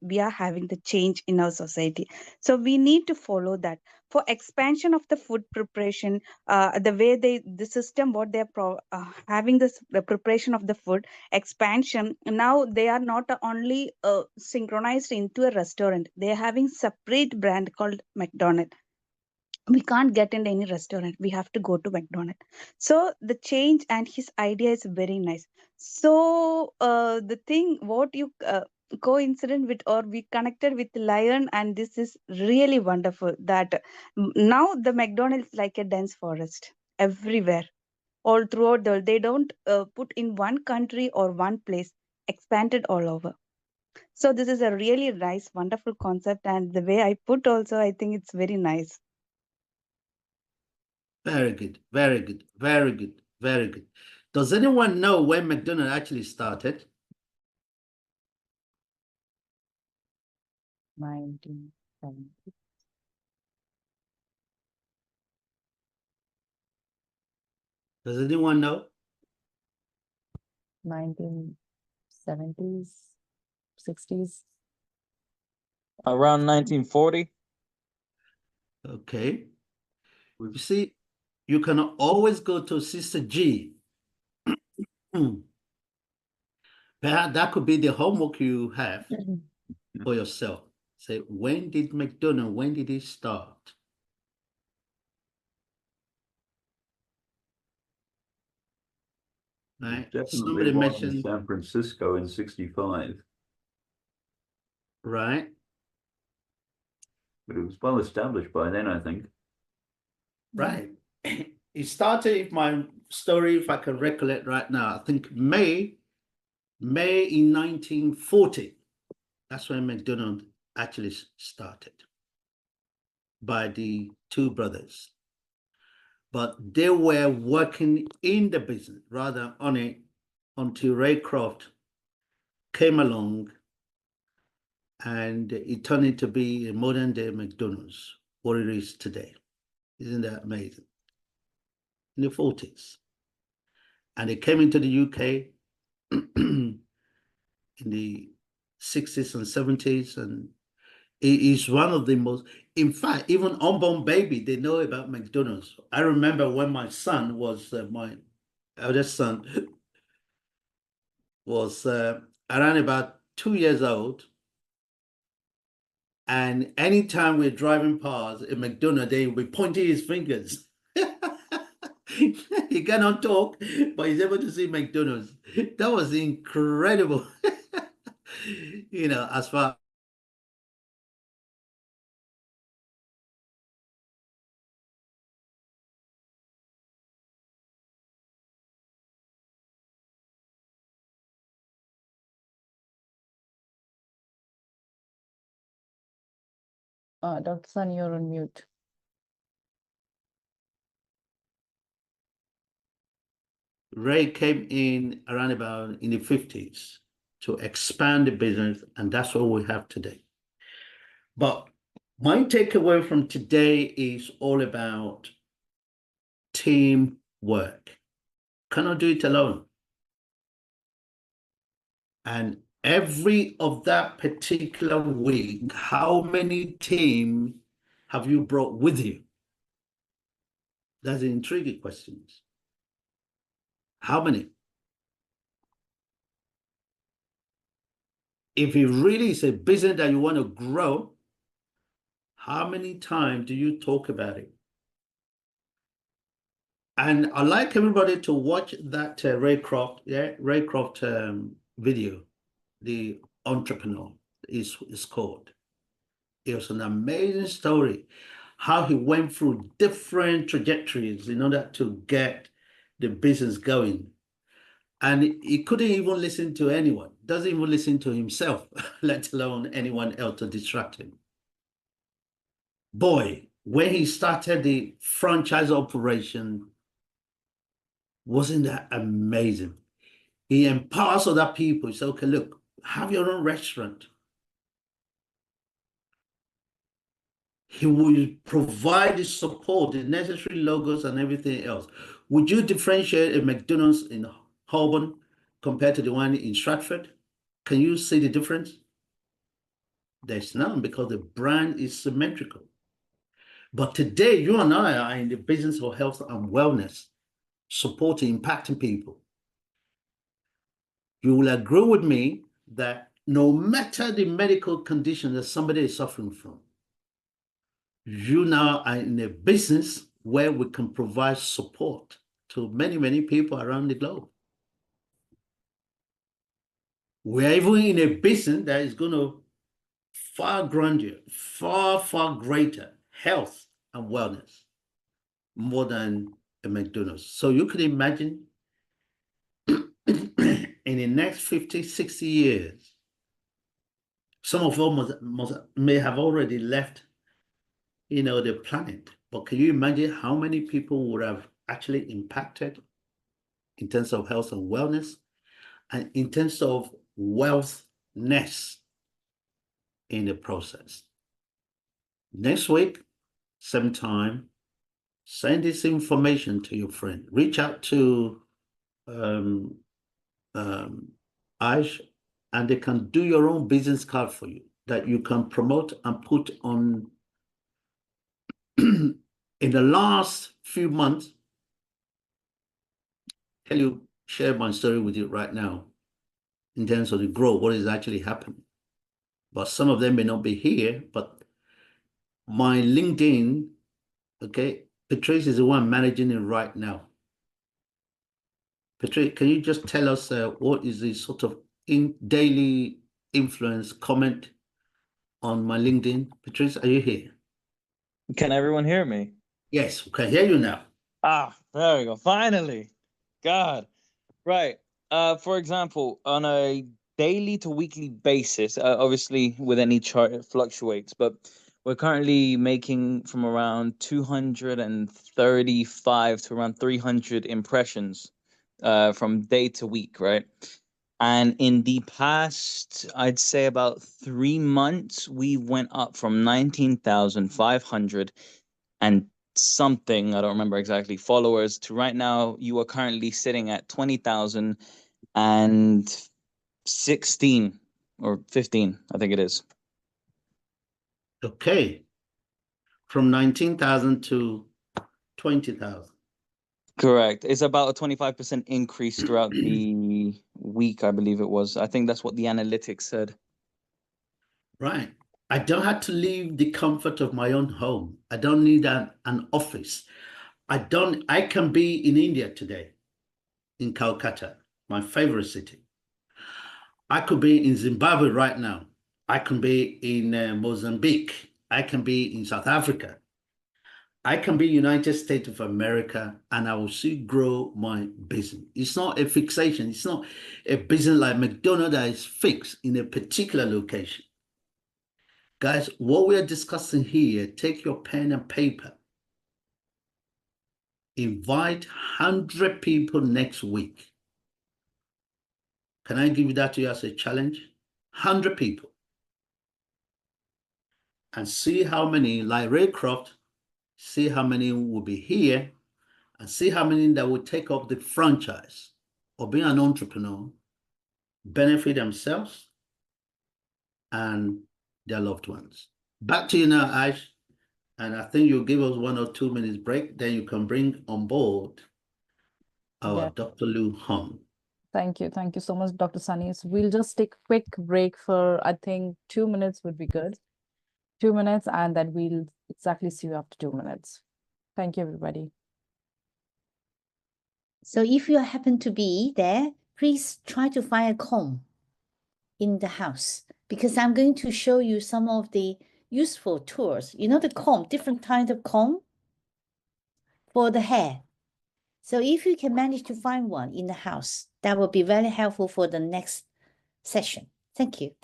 we are having the change in our society. So we need to follow that. For expansion of the food preparation, the way the system what they're having this the preparation of the food expansion, now they are not only synchronized into a restaurant, they're having separate brand called McDonald's. We can't get into any restaurant, we have to go to McDonald's. So the change and his idea is very nice. So the thing what you coincident with, or we connected with lion, and this is really wonderful that now the McDonald's like a dense forest everywhere, all throughout the world. They don't put in one country or one place, expanded all over. So this is a really nice wonderful concept, and the way I put also, I think it's very nice. Very good, very good, very good, very good. Does anyone know when McDonald actually started? 1970. Does anyone know? 1970s, 60s. Around 1940. Okay. You see, you can always go to Sister G. Perhaps that could be the homework you have for yourself. Say, when did it start? Right? Definitely Somebody one in mentioned, San Francisco in 65, right? but it was well established by then, I think. Right. It started, if my story, if I can recollect right now, I think May in 1940. That's when McDonald actually started by the two brothers. But they were working in the business rather on it until Ray Kroc came along, and it turned into be a modern day McDonald's, what it is today. Isn't that amazing? In the 40s. And they came into the UK in the 60s and 70s, and it is one of the most, in fact, even unborn baby, they know about McDonald's. I remember when my son was, my eldest son was around about 2 years old, and anytime we're driving past a McDonald's, they will be pointing his fingers. He cannot talk, but he's able to see McDonald's. That was incredible. As far Dr. Sun, you're on mute. Ray came in around about in the 50s to expand the business, and that's what we have today. But My takeaway from today is all about teamwork. Cannot do it alone. And every of that particular week, how many teams have you brought with you? That's an intriguing question. How many? If it really is a business that you want to grow, how many times do you talk about it? And I'd like everybody to watch that Ray Kroc video, The Entrepreneur is called. It was an amazing story, how he went through different trajectories in order to get the business going. And he couldn't even listen to anyone, doesn't even listen to himself, let alone anyone else to distract him. Boy, when he started the franchise operation, wasn't that amazing? He empowers other people. He said, okay, look, have your own restaurant. He will provide the support, the necessary logos and everything else. Would you differentiate a McDonald's in Holborn compared to the one in Stratford? Can you see the difference? There's none, because the brand is symmetrical. But today, you and I are in the business of health and wellness, supporting, impacting people. You will agree with me that no matter the medical condition that somebody is suffering from, you now are in a business where we can provide support to many, many people around the globe. We are even in a business that is going to far grander, far, far greater health and wellness, more than a McDonald's. So you could imagine in the next 50, 60 years, some of them may have already left, the planet. But can you imagine how many people would have actually impacted in terms of health and wellness, and in terms of wealthness in the process? Next week, same time, send this information to your friend. Reach out to Aish, and they can do your own business card for you that you can promote and put on. In the last few months, share my story with you right now in terms of the growth, what is actually happening. But some of them may not be here, but my LinkedIn, okay, Patrice is the one managing it right now. Patrice, can you just tell us what is the sort of daily influence comment on my LinkedIn? Patrice, are you here? Can everyone hear me? Yes, we can hear you now. Ah, there we go. Finally. God. Right. For example, on a daily to weekly basis, obviously with any chart it fluctuates, but we're currently making from around 235 to around 300 impressions from day to week, right? And in the past, I'd say about 3 months, we went up from 19,500 and something, I don't remember exactly, followers to right now, you are currently sitting at 20,016 or 15, I think it is. Okay. From 19,000 to 20,000. Correct. It's about a 25% increase throughout the week, I believe it was. I think that's what the analytics said. Right. I don't have to leave the comfort of my own home. I don't need an office. I can be in India today, in Calcutta, my favorite city. I could be in Zimbabwe right now. I can be in Mozambique. I can be in South Africa. I can be United States of America, and I will still grow my business. It's not a fixation. It's not a business like McDonald's that is fixed in a particular location. Guys, what we are discussing here, take your pen and paper. Invite 100 people next week. Can I give that to you as a challenge? 100 people. and see how many, like Ray Croft, see how many will be here and see how many that will take up the franchise or being an entrepreneur, benefit themselves and their loved ones. Back to you now, Ash. And I think you'll give us 1 or 2 minutes break, then you can bring on board our Yeah. Dr. Liu Hong. Thank you. Thank you so much, Dr. Sunny. So we'll just take a quick break for, I think, 2 minutes would be good. 2 minutes, and then we'll exactly see you after 2 minutes. Thank you, everybody. So if you happen to be there, please try to find a comb in the house, because I'm going to show you some of the useful tools. You know, the comb, different kinds of comb for the hair. So if you can manage to find one in the house, that will be very helpful for the next session. Thank you.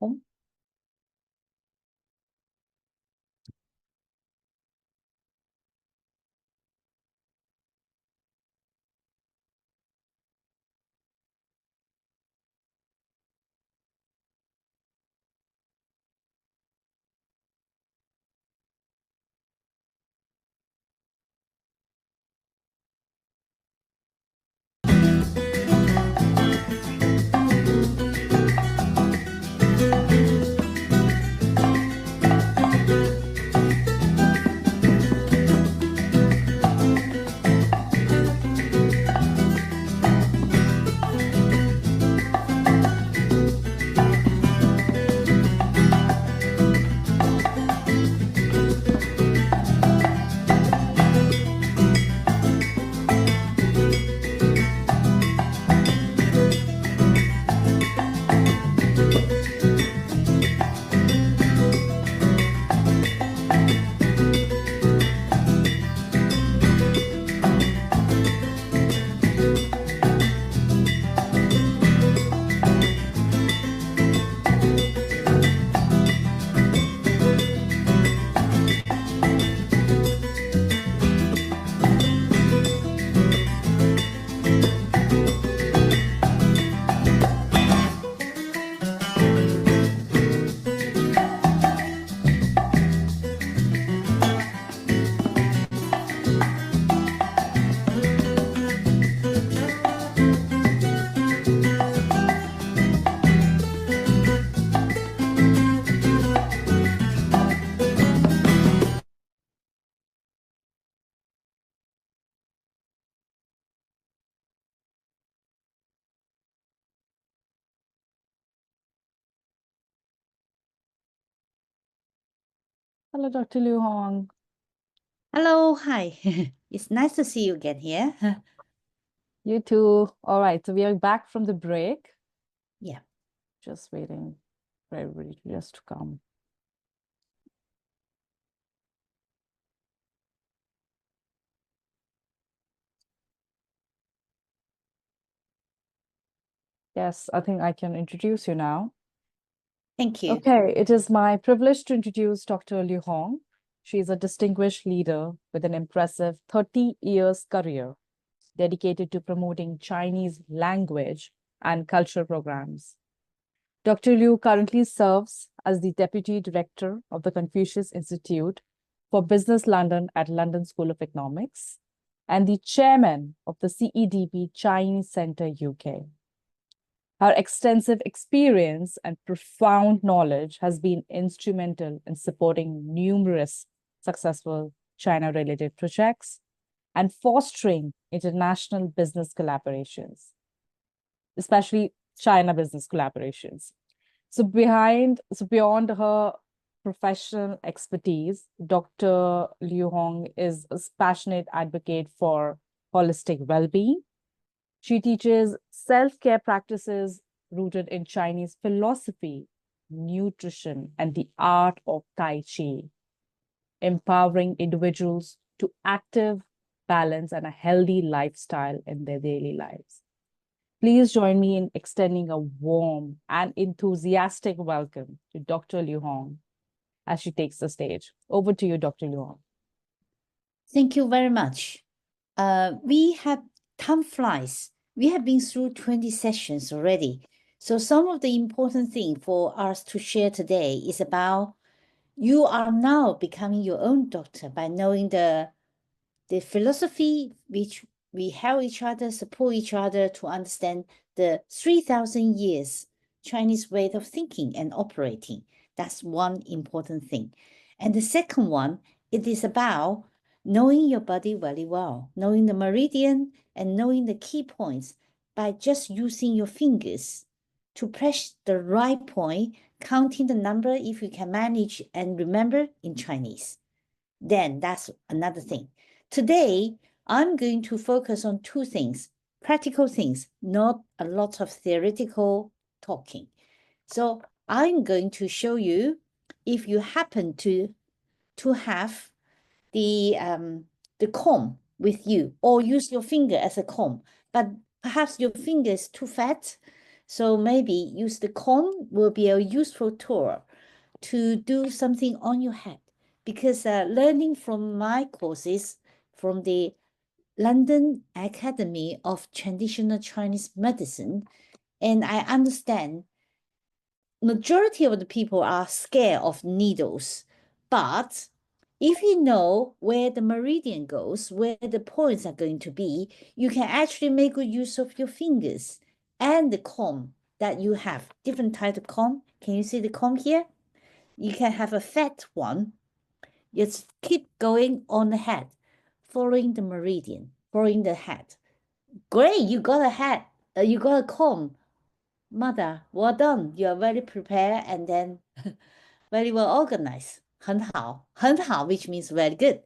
Comb. Hello, Dr. Liu Hong. Hello, hi. It's nice to see you again here. You too. All right, so we are back from the break. Yeah. Just waiting for everybody to just come. Yes, I think I can introduce you now. Thank you. Okay, it is my privilege to introduce Dr. Liu Hong. She is a distinguished leader with an impressive 30 years career dedicated to promoting Chinese language and cultural programs. Dr. Liu currently serves as the Deputy Director of the Confucius Institute for Business London at London School of Economics and the Chairman of the CEDB Chinese Centre UK. Her extensive experience and profound knowledge has been instrumental in supporting numerous successful China-related projects and fostering international business collaborations, especially China business collaborations. So beyond her professional expertise, Dr. Liu Hong is a passionate advocate for holistic well-being. She teaches self-care practices rooted in Chinese philosophy, nutrition, and the art of Tai Chi, empowering individuals to active, balance, and a healthy lifestyle in their daily lives. Please join me in extending a warm and enthusiastic welcome to Dr. Liu Hong as she takes the stage. Over to you, Dr. Liu Hong. Thank you very much. We have time flies. We have been through 20 sessions already. So some of the important thing for us to share today is about you are now becoming your own doctor by knowing the philosophy which we help each other, support each other to understand the 3,000 years Chinese way of thinking and operating. That's one important thing. And the second one, it is about knowing your body very well, knowing the meridian and knowing the key points by just using your fingers to press the right point, counting the number if you can manage and remember in Chinese. Then that's another thing. Today, I'm going to focus on two things, practical things, not a lot of theoretical talking. So I'm going to show you, if you happen to have the comb with you, or use your finger as a comb, but perhaps your finger is too fat, so maybe use the comb will be a useful tool to do something on your head. Because learning from my courses from the London Academy of Traditional Chinese Medicine, and I understand majority of the people are scared of needles, but if you know where the meridian goes, where the points are going to be, you can actually make good use of your fingers and the comb that you have. Different type of comb. Can you see the comb here? You can have a fat one. Just keep going on the head, following the meridian, following the head. Great, you got a head, you got a comb. Mother, well done. You are very prepared and then very well organized. 很好,很好, which means very good.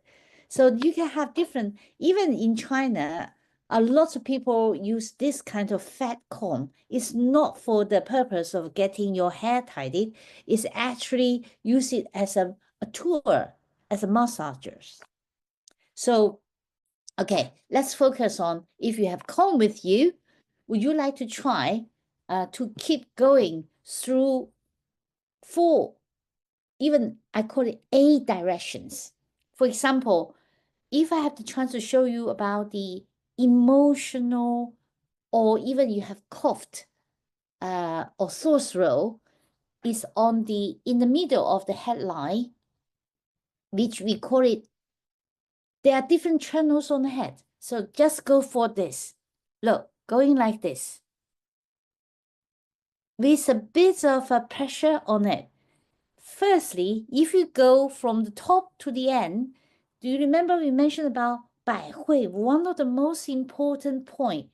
So you can have different, even in China, a lot of people use this kind of fat comb. It's not for the purpose of getting your hair tidied. It's actually use it as a tool, as a massager. So, okay, let's focus on, if you have comb with you, would you like to try to keep going through 4, even I call it 8 directions. For example, if I have the chance to show you about the emotional, or even you have coughed or sore throat, is on in the middle of the headline, which we call it, there are different channels on the head. So just go for this. Look, going like this. With a bit of a pressure on it. Firstly, if you go from the top to the end, do you remember we mentioned about 百会, one of the most important point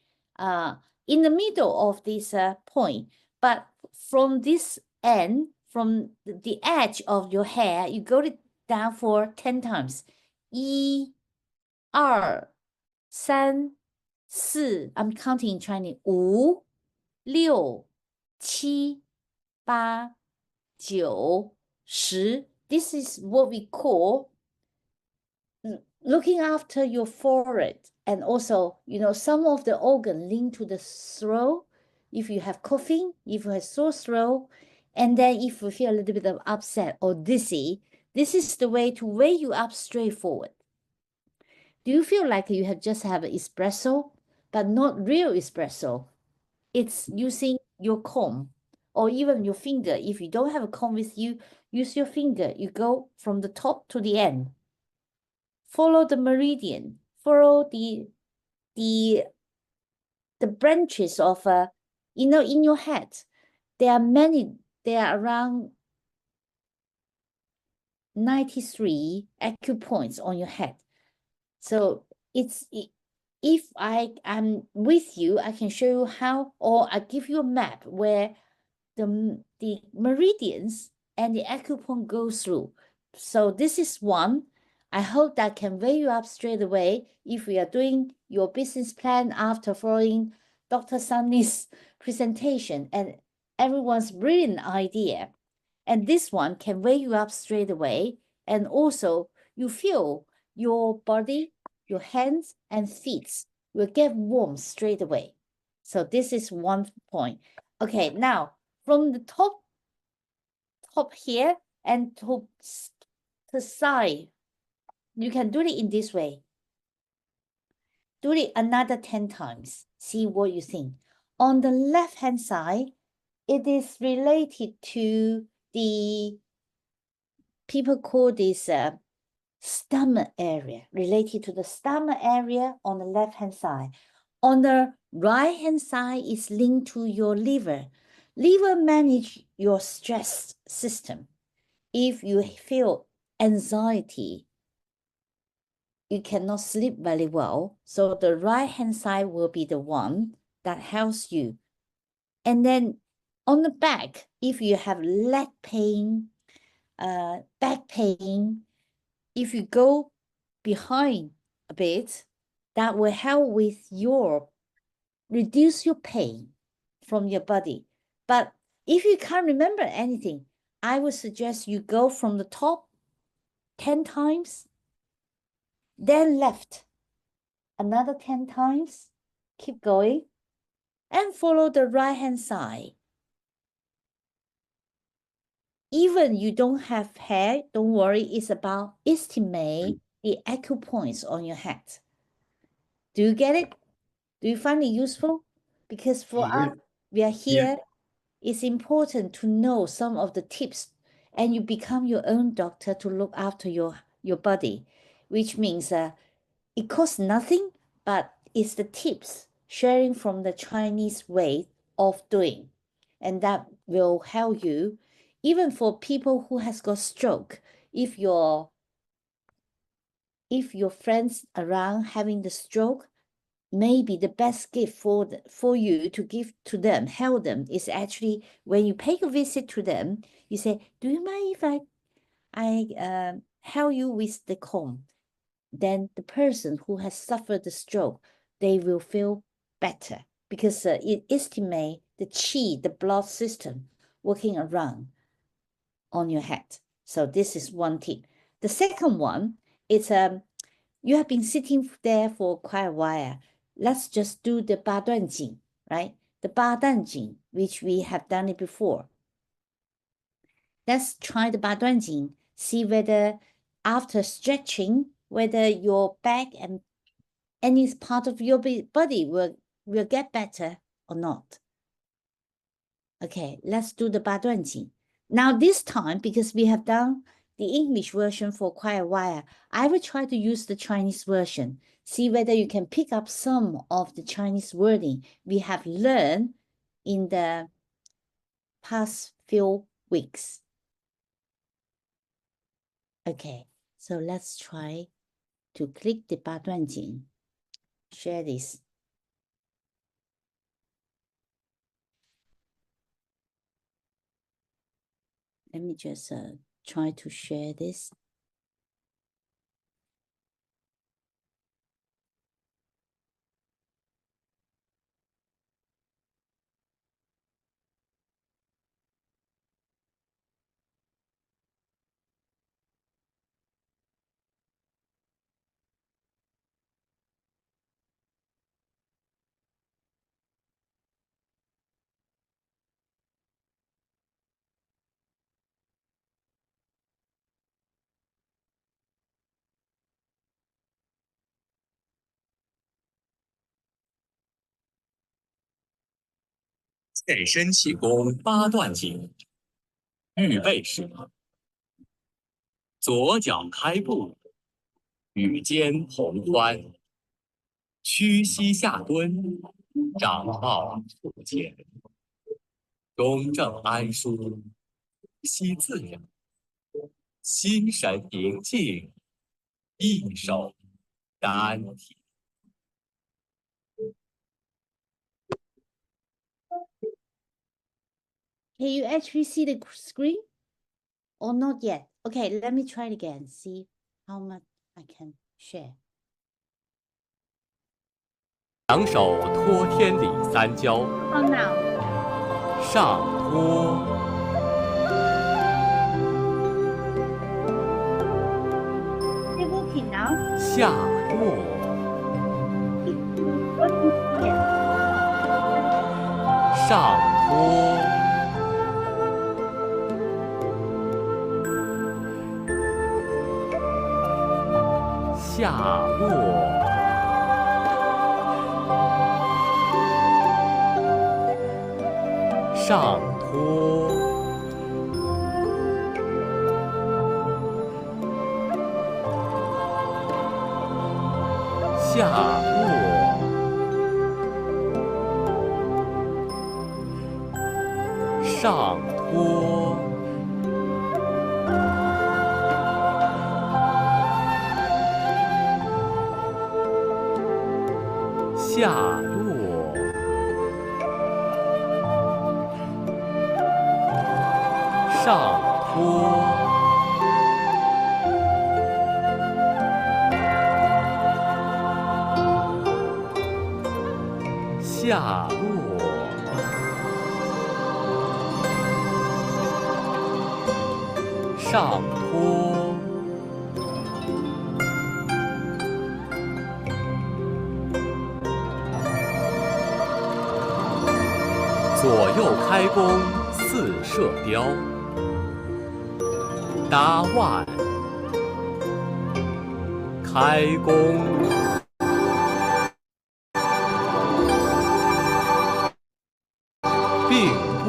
in the middle of this point, but from this end, from the edge of your hair, you go down for 10 times. 1, 2, 3, 4, I'm counting in Chinese. 5, 6, 7, 8, 9, 10. This is what we call looking after your forehead, and also, you know, some of the organ linked to the throat. If you have coughing, if you have sore throat, and then if you feel a little bit of upset or dizzy, this is the way to weigh you up straight forward. Do you feel like you have just have an espresso, but not real espresso? It's using your comb or even your finger. If you don't have a comb with you, use your finger. You go from the top to the end. Follow the meridian. Follow the branches of you know, in your head. There are many. There are around 93 acupoints on your head. So if I am with you, I can show you how, or I give you a map where the meridians and the acupoint go through. So this is one. I hope that can weigh you up straight away if we are doing your business plan after following Dr. Sunny's presentation and everyone's brilliant idea. And this one can weigh you up straight away. And also you feel your body, your hands and feet will get warm straight away. So this is one point. Okay, now from the top here and to the side, you can do it in this way. Do it another 10 times. See what you think. On the left-hand side, it is related to the, people call this stomach area, related to the stomach area on the left-hand side. On the right-hand side is linked to your liver. Liver manage your stress system. If you feel anxiety, you cannot sleep very well. So the right-hand side will be the one that helps you. And then on the back, if you have leg pain, back pain, if you go behind a bit, that will help with your, reduce your pain from your body. But if you can't remember anything, I would suggest you go from the top 10 times, then left another 10 times, keep going, and follow the right-hand side. Even you don't have hair, don't worry, it's about estimate the acupoints on your head. Do you get it? Do you find it useful? Because for Yeah. us, we are here, it's important to know some of the tips, and you become your own doctor to look after your body, which means it costs nothing, but it's the tips sharing from the Chinese way of doing. And that will help you, even for people who has got stroke. If your friends around having the stroke, maybe the best gift for you to give to them, help them, is actually when you pay a visit to them, you say, do you mind if I help you with the comb? Then the person who has suffered the stroke, they will feel better, because it estimates the qi, the blood system, working around on your head. So this is one tip. The second one is you have been sitting there for quite a while. Let's just do the 八段锦, right? The 八段锦, which we have done it before. Let's try the 八段锦, see whether after stretching, whether your back and any part of your body will get better or not. Okay, let's do the 八段锦. Now this time, because we have done the English version for quite a while, I will try to use the Chinese version. See whether you can pick up some of the Chinese wording we have learned in the past few weeks. Okay, so let's try to click the 八段锦, share this. Let me just try to share this.健身气功八段锦，预备时，左脚开步，与肩同宽，屈膝下蹲，掌抱腹前，中正安舒，呼吸自然，心神平静，一手丹田。Can you actually see the screen? Or not yet? Okay, let me try it again. See how much I can share. 两手托天理三交， Oh, now. 上托， Keep walking now. 下落， 上托， 下落， 上坡，下落，上坡，下落，上坡，下落，上坡，左右开弓四射雕，搭腕，开弓，并步，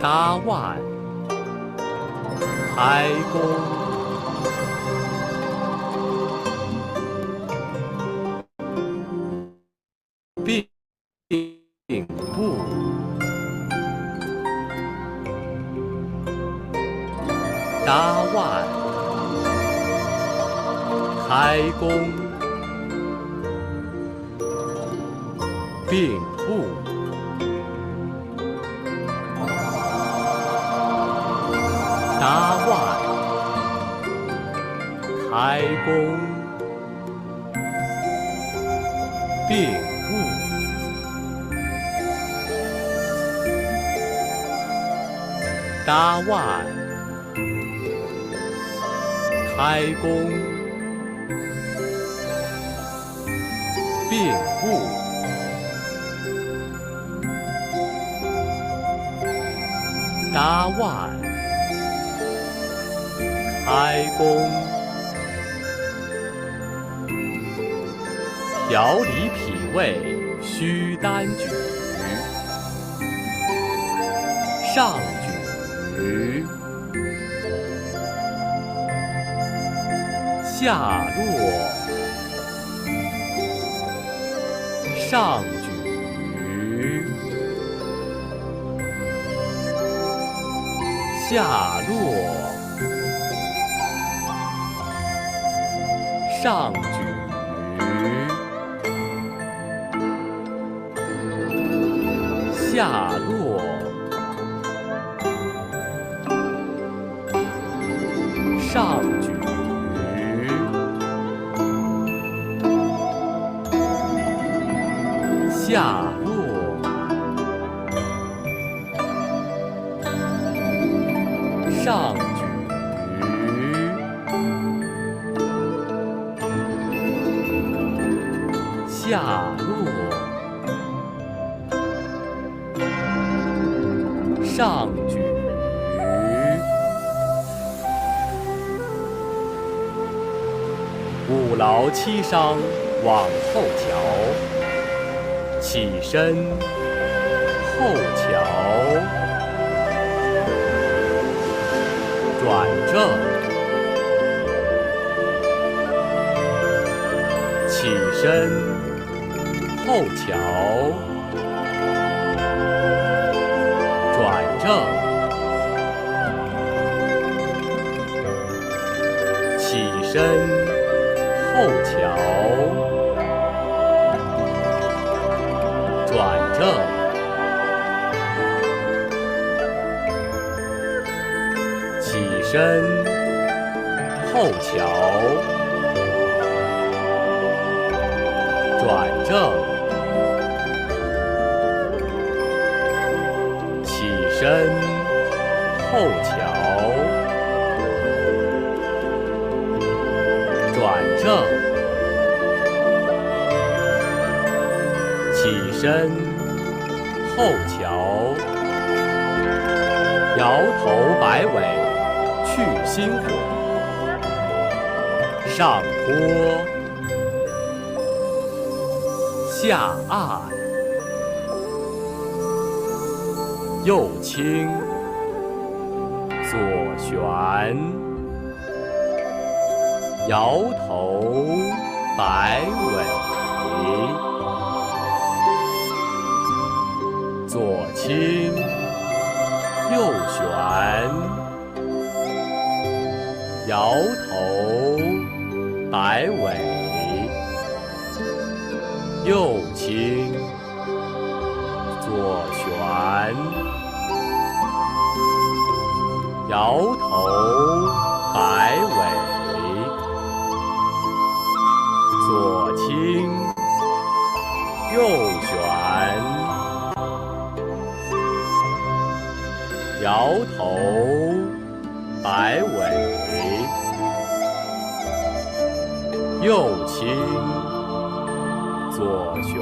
搭腕，开弓，并步，搭腕，开弓，并步，搭腕，开弓，并步，搭腕，开弓，并步，搭腕，开弓，调理脾胃须单举，上举，下落，上举，下落，上举，下落，上举，下落，上举，下落，上举，五劳七伤往后瞧，起身后瞧，转正，起身后瞧，转正，起身后瞧，转正，起身后瞧，转正，起身后瞧，转正，起身后瞧，摇头摆尾去心火，上坡下岸，右倾，左旋，摇头摆尾，左倾，右旋，摇头摆尾。右倾，左旋，摇头摆尾，左倾，右旋，摇头摆尾，右倾。左旋，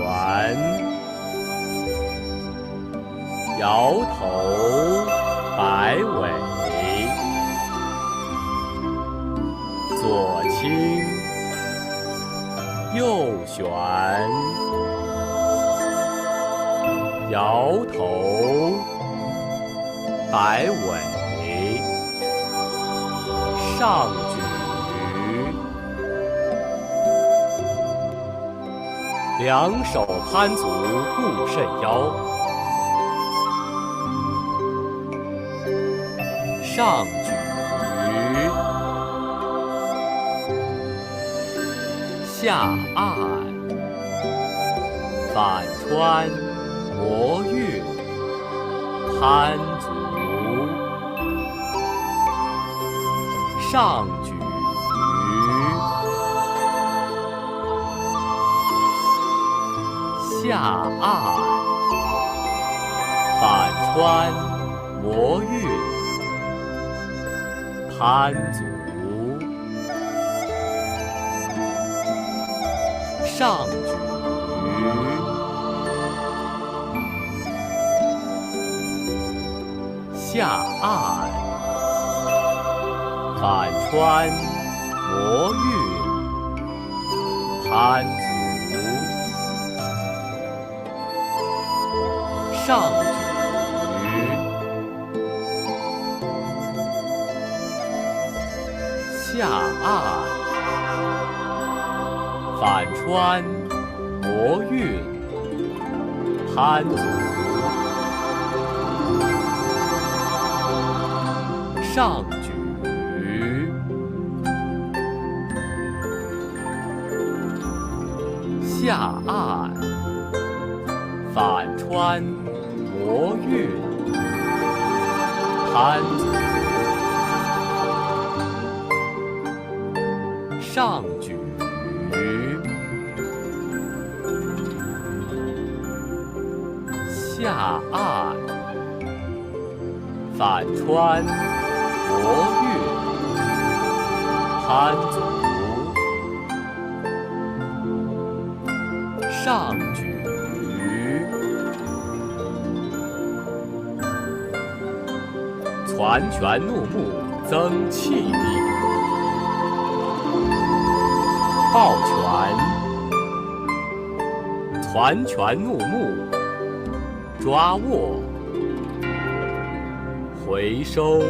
摇头摆尾，左倾，右旋，摇头摆尾，上举。两手攀足固肾腰，上举，下按，反穿摩运，攀足，上举。下按，反穿摩运，攀足，上举，下按，反穿摩运，攀足。上举，下按，反穿摩运，攀足，上举，下按，反穿摩运，攀足，上举，下按，反穿摩运，攀足，上举。攒拳怒目增气力，抱拳，攒拳怒目，抓握，回收，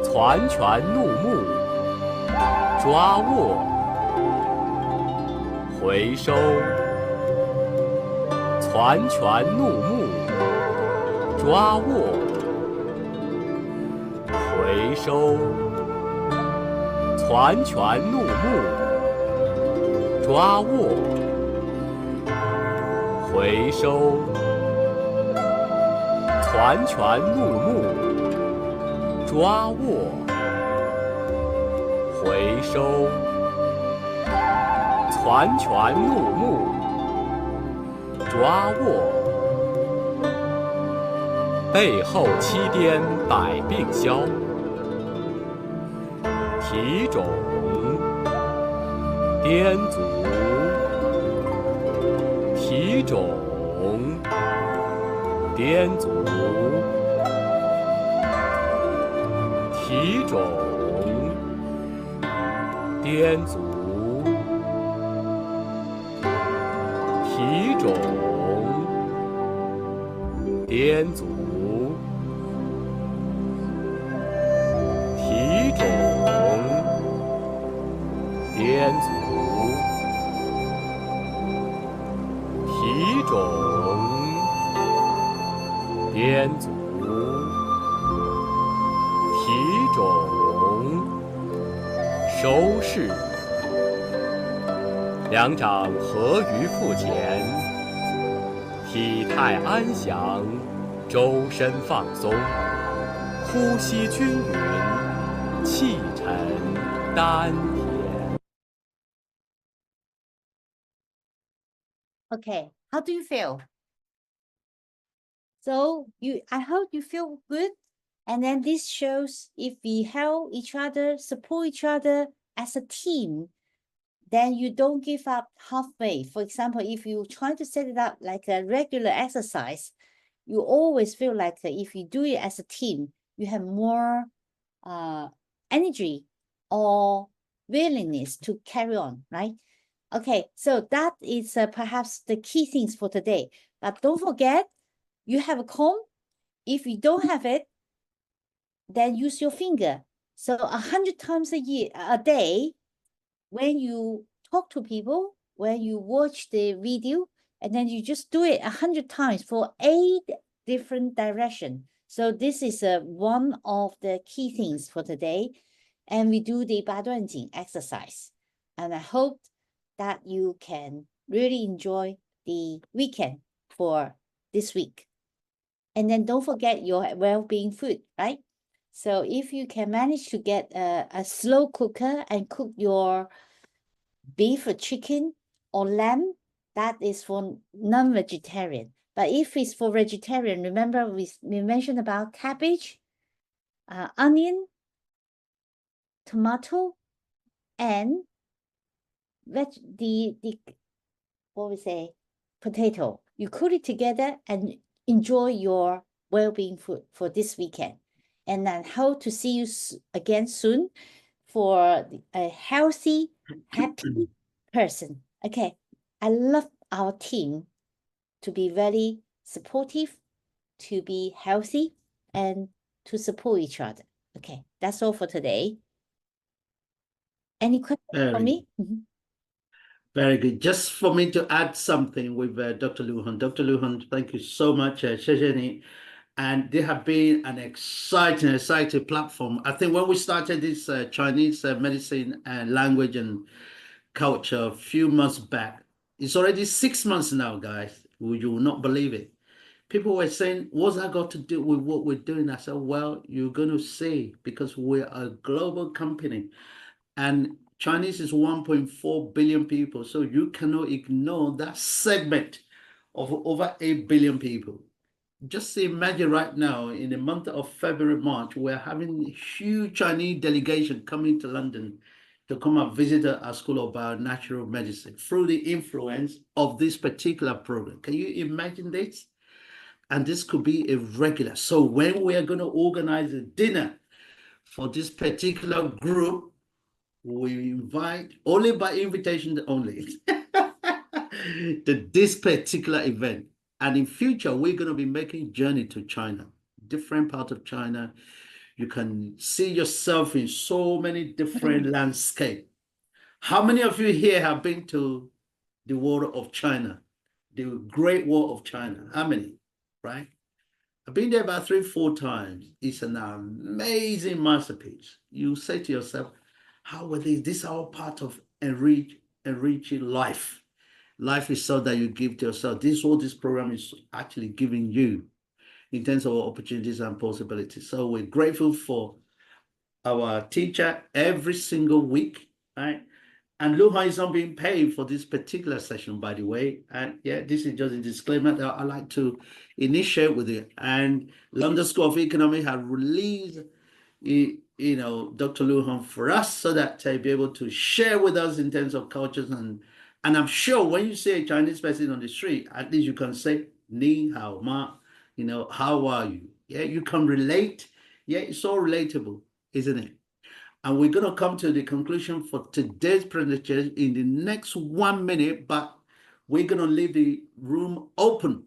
攒拳怒目，抓握，回收，攒拳怒目，抓握。回收，攒拳怒目，抓握，回收，攒拳怒目，抓握，回收，攒拳怒目，抓握。背后七颠百病消，提踵，颠足，提踵，颠足，提踵，颠足，种，滇族，体种，滇族，体种，滇族，体种，收视。两掌合于腹前，体态安详，周身放松，呼吸均匀，气沉丹田。 Okay, how do you feel? So I hope you feel good. And then this shows if we help each other, support each other as a team, then you don't give up halfway. For example, if you try to set it up like a regular exercise, you always feel like if you do it as a team, you have more energy or willingness to carry on, right? Okay, so that is perhaps the key things for today. But don't forget, you have a comb. If you don't have it, then use your finger. So 100 times a day, when you talk to people, when you watch the video, and then you just do it 100 times for 8 different directions. So this is one of the key things for today. And we do the 八段锦 exercise. And I hope that you can really enjoy the weekend for this week. And then don't forget your well-being food, right? So if you can manage to get a slow cooker and cook your beef or chicken or lamb, that is for non-vegetarian. But if it's for vegetarian, remember we mentioned about cabbage, onion, tomato, and what we say, potato. You cook it together and enjoy your well-being food for this weekend. And then hope to see you again soon for a healthy, happy person. Okay, I love our team to be very supportive, to be healthy, and to support each other. Okay, that's all for today. Any questions for me? Very good. Just for me to add something with Dr. Luhan. Dr. Luhan, thank you so much, Shejeni. And they have been an exciting platform. I think when we started this Chinese medicine and language and culture a few months back, it's already 6 months now, guys. You will not believe it. People were saying, what's that got to do with what we're doing? I said, well, you're going to see, because we're a global company. And Chinese is 1.4 billion people. So you cannot ignore that segment of over 8 billion people. Just imagine right now, in the month of February, March, we're having a huge Chinese delegation coming to London to come and visit our School of Bio-Natural Medicine through the influence of this particular program. Can you imagine this? And this could be a regular. So when we are going to organize a dinner for this particular group, we invite only by invitation only to this particular event. And in future, we're going to be making journey to China, different part of China. You can see yourself in so many different landscape. How many of you here have been to the Wall of China, the Great Wall of China? How many, right? I've been there about 3-4 times. It's an amazing masterpiece. You say to yourself, how were these? This is all part of enriching life. Life is so that you give to yourself. This is what this program is actually giving you in terms of opportunities and possibilities. So we're grateful for our teacher every single week, right? And Luhan is not being paid for this particular session, by the way. And yeah, this is just a disclaimer that I like to initiate with you. And London School of Economics has released, Dr. Luhan for us so that he'll be able to share with us in terms of cultures. And I'm sure when you see a Chinese person on the street, at least you can say, Ni hao ma, how are you? Yeah, you can relate. Yeah, it's all relatable, isn't it? And we're going to come to the conclusion for today's presentation in the next 1 minute. But we're going to leave the room open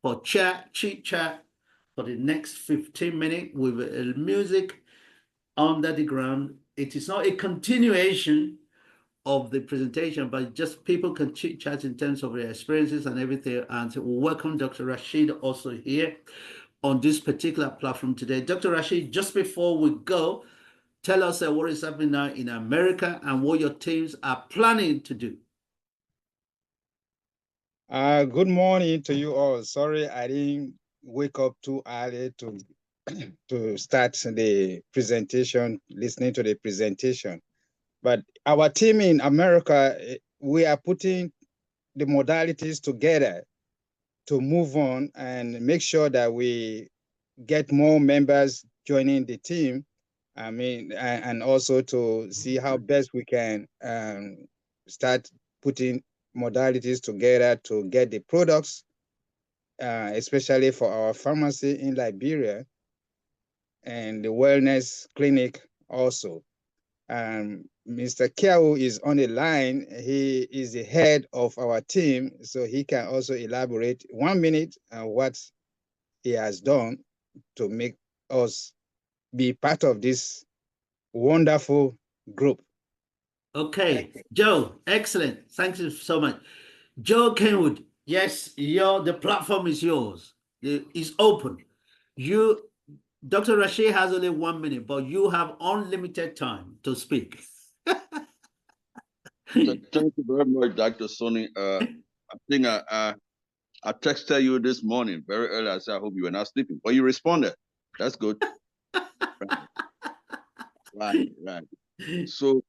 for chat, chit chat for the next 15 minutes with music under the ground. It is not a continuation of the presentation, but just people can chit chat in terms of their experiences and everything. And so welcome Dr. Rashid also here on this particular platform today. Dr. Rashid, just before we go, tell us what is happening now in America and what your teams are planning to do. Good morning to you all. Sorry, I didn't wake up too early to to start the presentation, listening to the presentation. But our team in America, we are putting the modalities together to move on and make sure that we get more members joining the team. I mean, and also to see how best we can start putting modalities together to get the products, especially for our pharmacy in Liberia and the wellness clinic also. Mr. Kiao is on the line. He is the head of our team, so he can also elaborate 1 minute on what he has done to make us be part of this wonderful group. Okay, Joe, excellent. Thank you so much. Joe Kenwood, yes, the platform is yours. It's open. Dr. Rashid has only 1 minute, but you have unlimited time to speak. Thank you very much, Dr. Sonny. I think I texted you this morning very early. I said, I hope you were not sleeping, but you responded. That's good. Right. So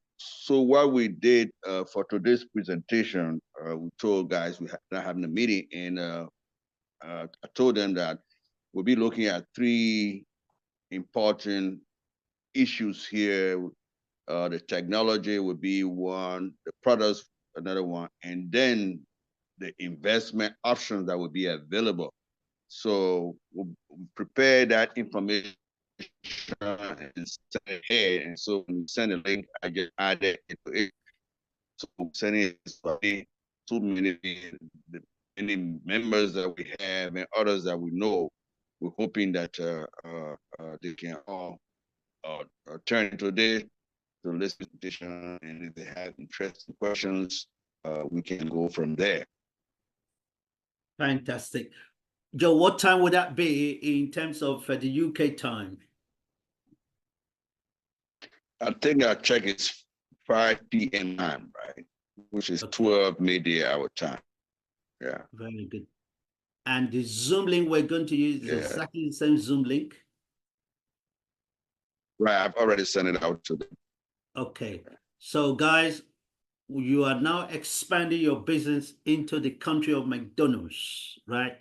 what we did for today's presentation, we told guys we are having a meeting, and I told them that we'll be looking at 3 important issues here. The technology would be one, the products another one, and then the investment options that would be available. So we'll prepare that information and send it ahead. And so when you send a link, I just add it into it. So sending it to many members that we have and others that we know. We're hoping that they can all turn into this to listen to this, and if they have interesting questions, we can go from there. Fantastic. Joe, what time would that be in terms of the UK time? I think our check is 5 p.m. time, right? Which is 12 midday our time. Yeah. Very good. And the Zoom link we're going to use is exactly the same Zoom link. Right, I've already sent it out to them. Okay. So guys, you are now expanding your business into the country of McDonald's, right?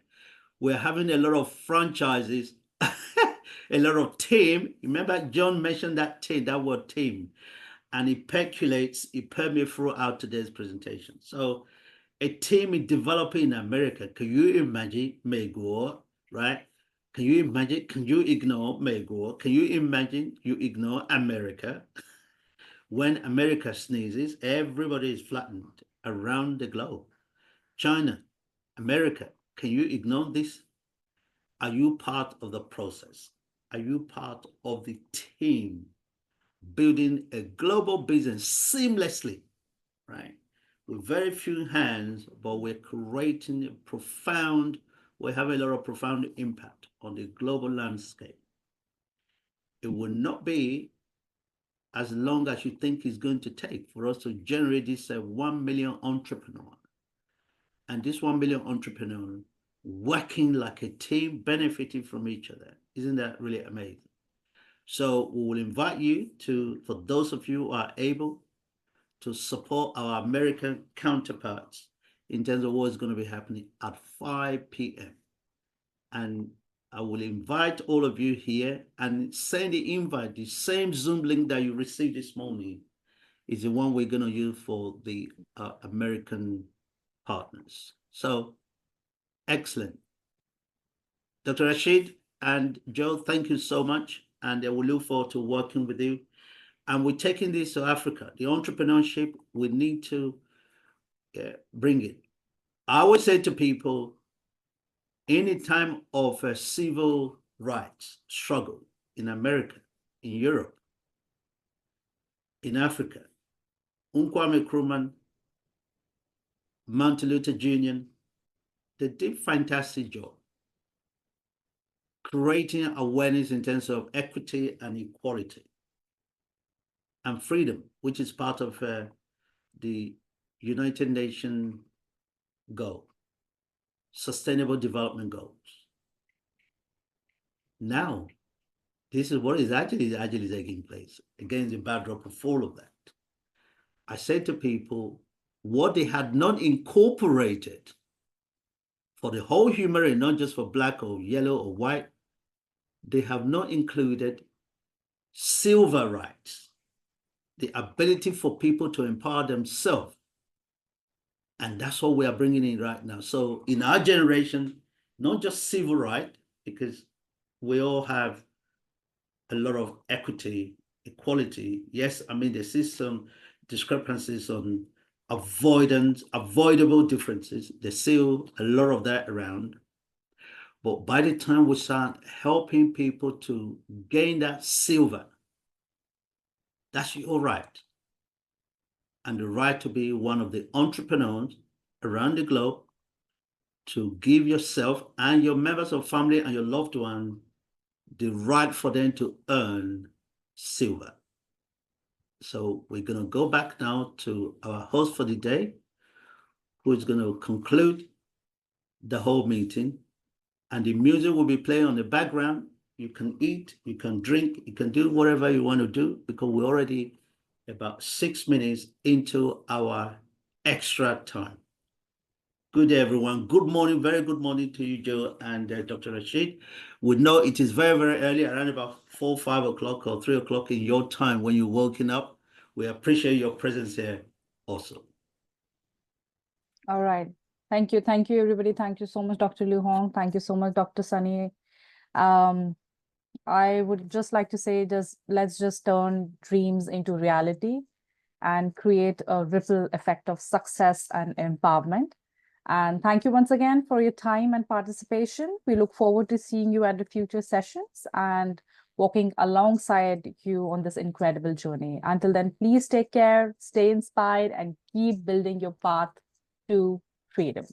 We're having a lot of franchises, a lot of team. Remember, John mentioned that team, that word team, and it permeates throughout today's presentation. So a team is developing in America. Can you imagine Megor, right? Can you imagine? Can you ignore Megor? Can you imagine you ignore America? When America sneezes, everybody is flattened around the globe. China, America, can you ignore this? Are you part of the process? Are you part of the team building a global business seamlessly, right? With very few hands, but we're creating we have a lot of profound impact on the global landscape. It will not be as long as you think it's going to take for us to generate this 1 million entrepreneur. And this 1 million entrepreneur working like a team, benefiting from each other. Isn't that really amazing? So we will invite you for those of you who are able to support our American counterparts in terms of what's going to be happening at 5 p.m. And I will invite all of you here and send the invite. The same Zoom link that you received this morning is the one we're going to use for the American partners. So excellent. Dr. Rashid and Joe, thank you so much. And we look forward to working with you. And we're taking this to Africa. The entrepreneurship, we need to bring it. I always say to people, any time of a civil rights struggle in America, in Europe, in Africa, Kwame Nkrumah, Martin Luther Jr., they did fantastic job creating awareness in terms of equity and equality and freedom, which is part of the United Nations goal, Sustainable Development Goals. Now, this is what is actually taking place against the backdrop of all of that. I said to people, what they had not incorporated for the whole human race, not just for black or yellow or white, they have not included civil rights, the ability for people to empower themselves. And that's what we are bringing in right now. So in our generation, not just civil right, because we all have a lot of equity, equality. Yes, I mean, there's some discrepancies on avoidable differences. There's still a lot of that around. But by the time we start helping people to gain that silver, that's your right. And the right to be one of the entrepreneurs around the globe, to give yourself and your members of family and your loved one the right for them to earn silver. So we're going to go back now to our host for the day, who is going to conclude the whole meeting. And the music will be playing on the background. You can eat, you can drink, you can do whatever you want to do, because we're already about 6 minutes into our extra time. Good day, everyone. Good morning, very good morning to you, Joe and Dr. Rashid. We know it is very, very early, around about 4, 5 o'clock or 3 o'clock in your time when you're waking up. We appreciate your presence here also. All right. Thank you. Thank you, everybody. Thank you so much, Dr. Liu Hong. Thank you so much, Dr. Sunny. I would just like to say, let's just turn dreams into reality and create a ripple effect of success and empowerment. And thank you once again for your time and participation. We look forward to seeing you at the future sessions and walking alongside you on this incredible journey. Until then, please take care, stay inspired, and keep building your path to freedom.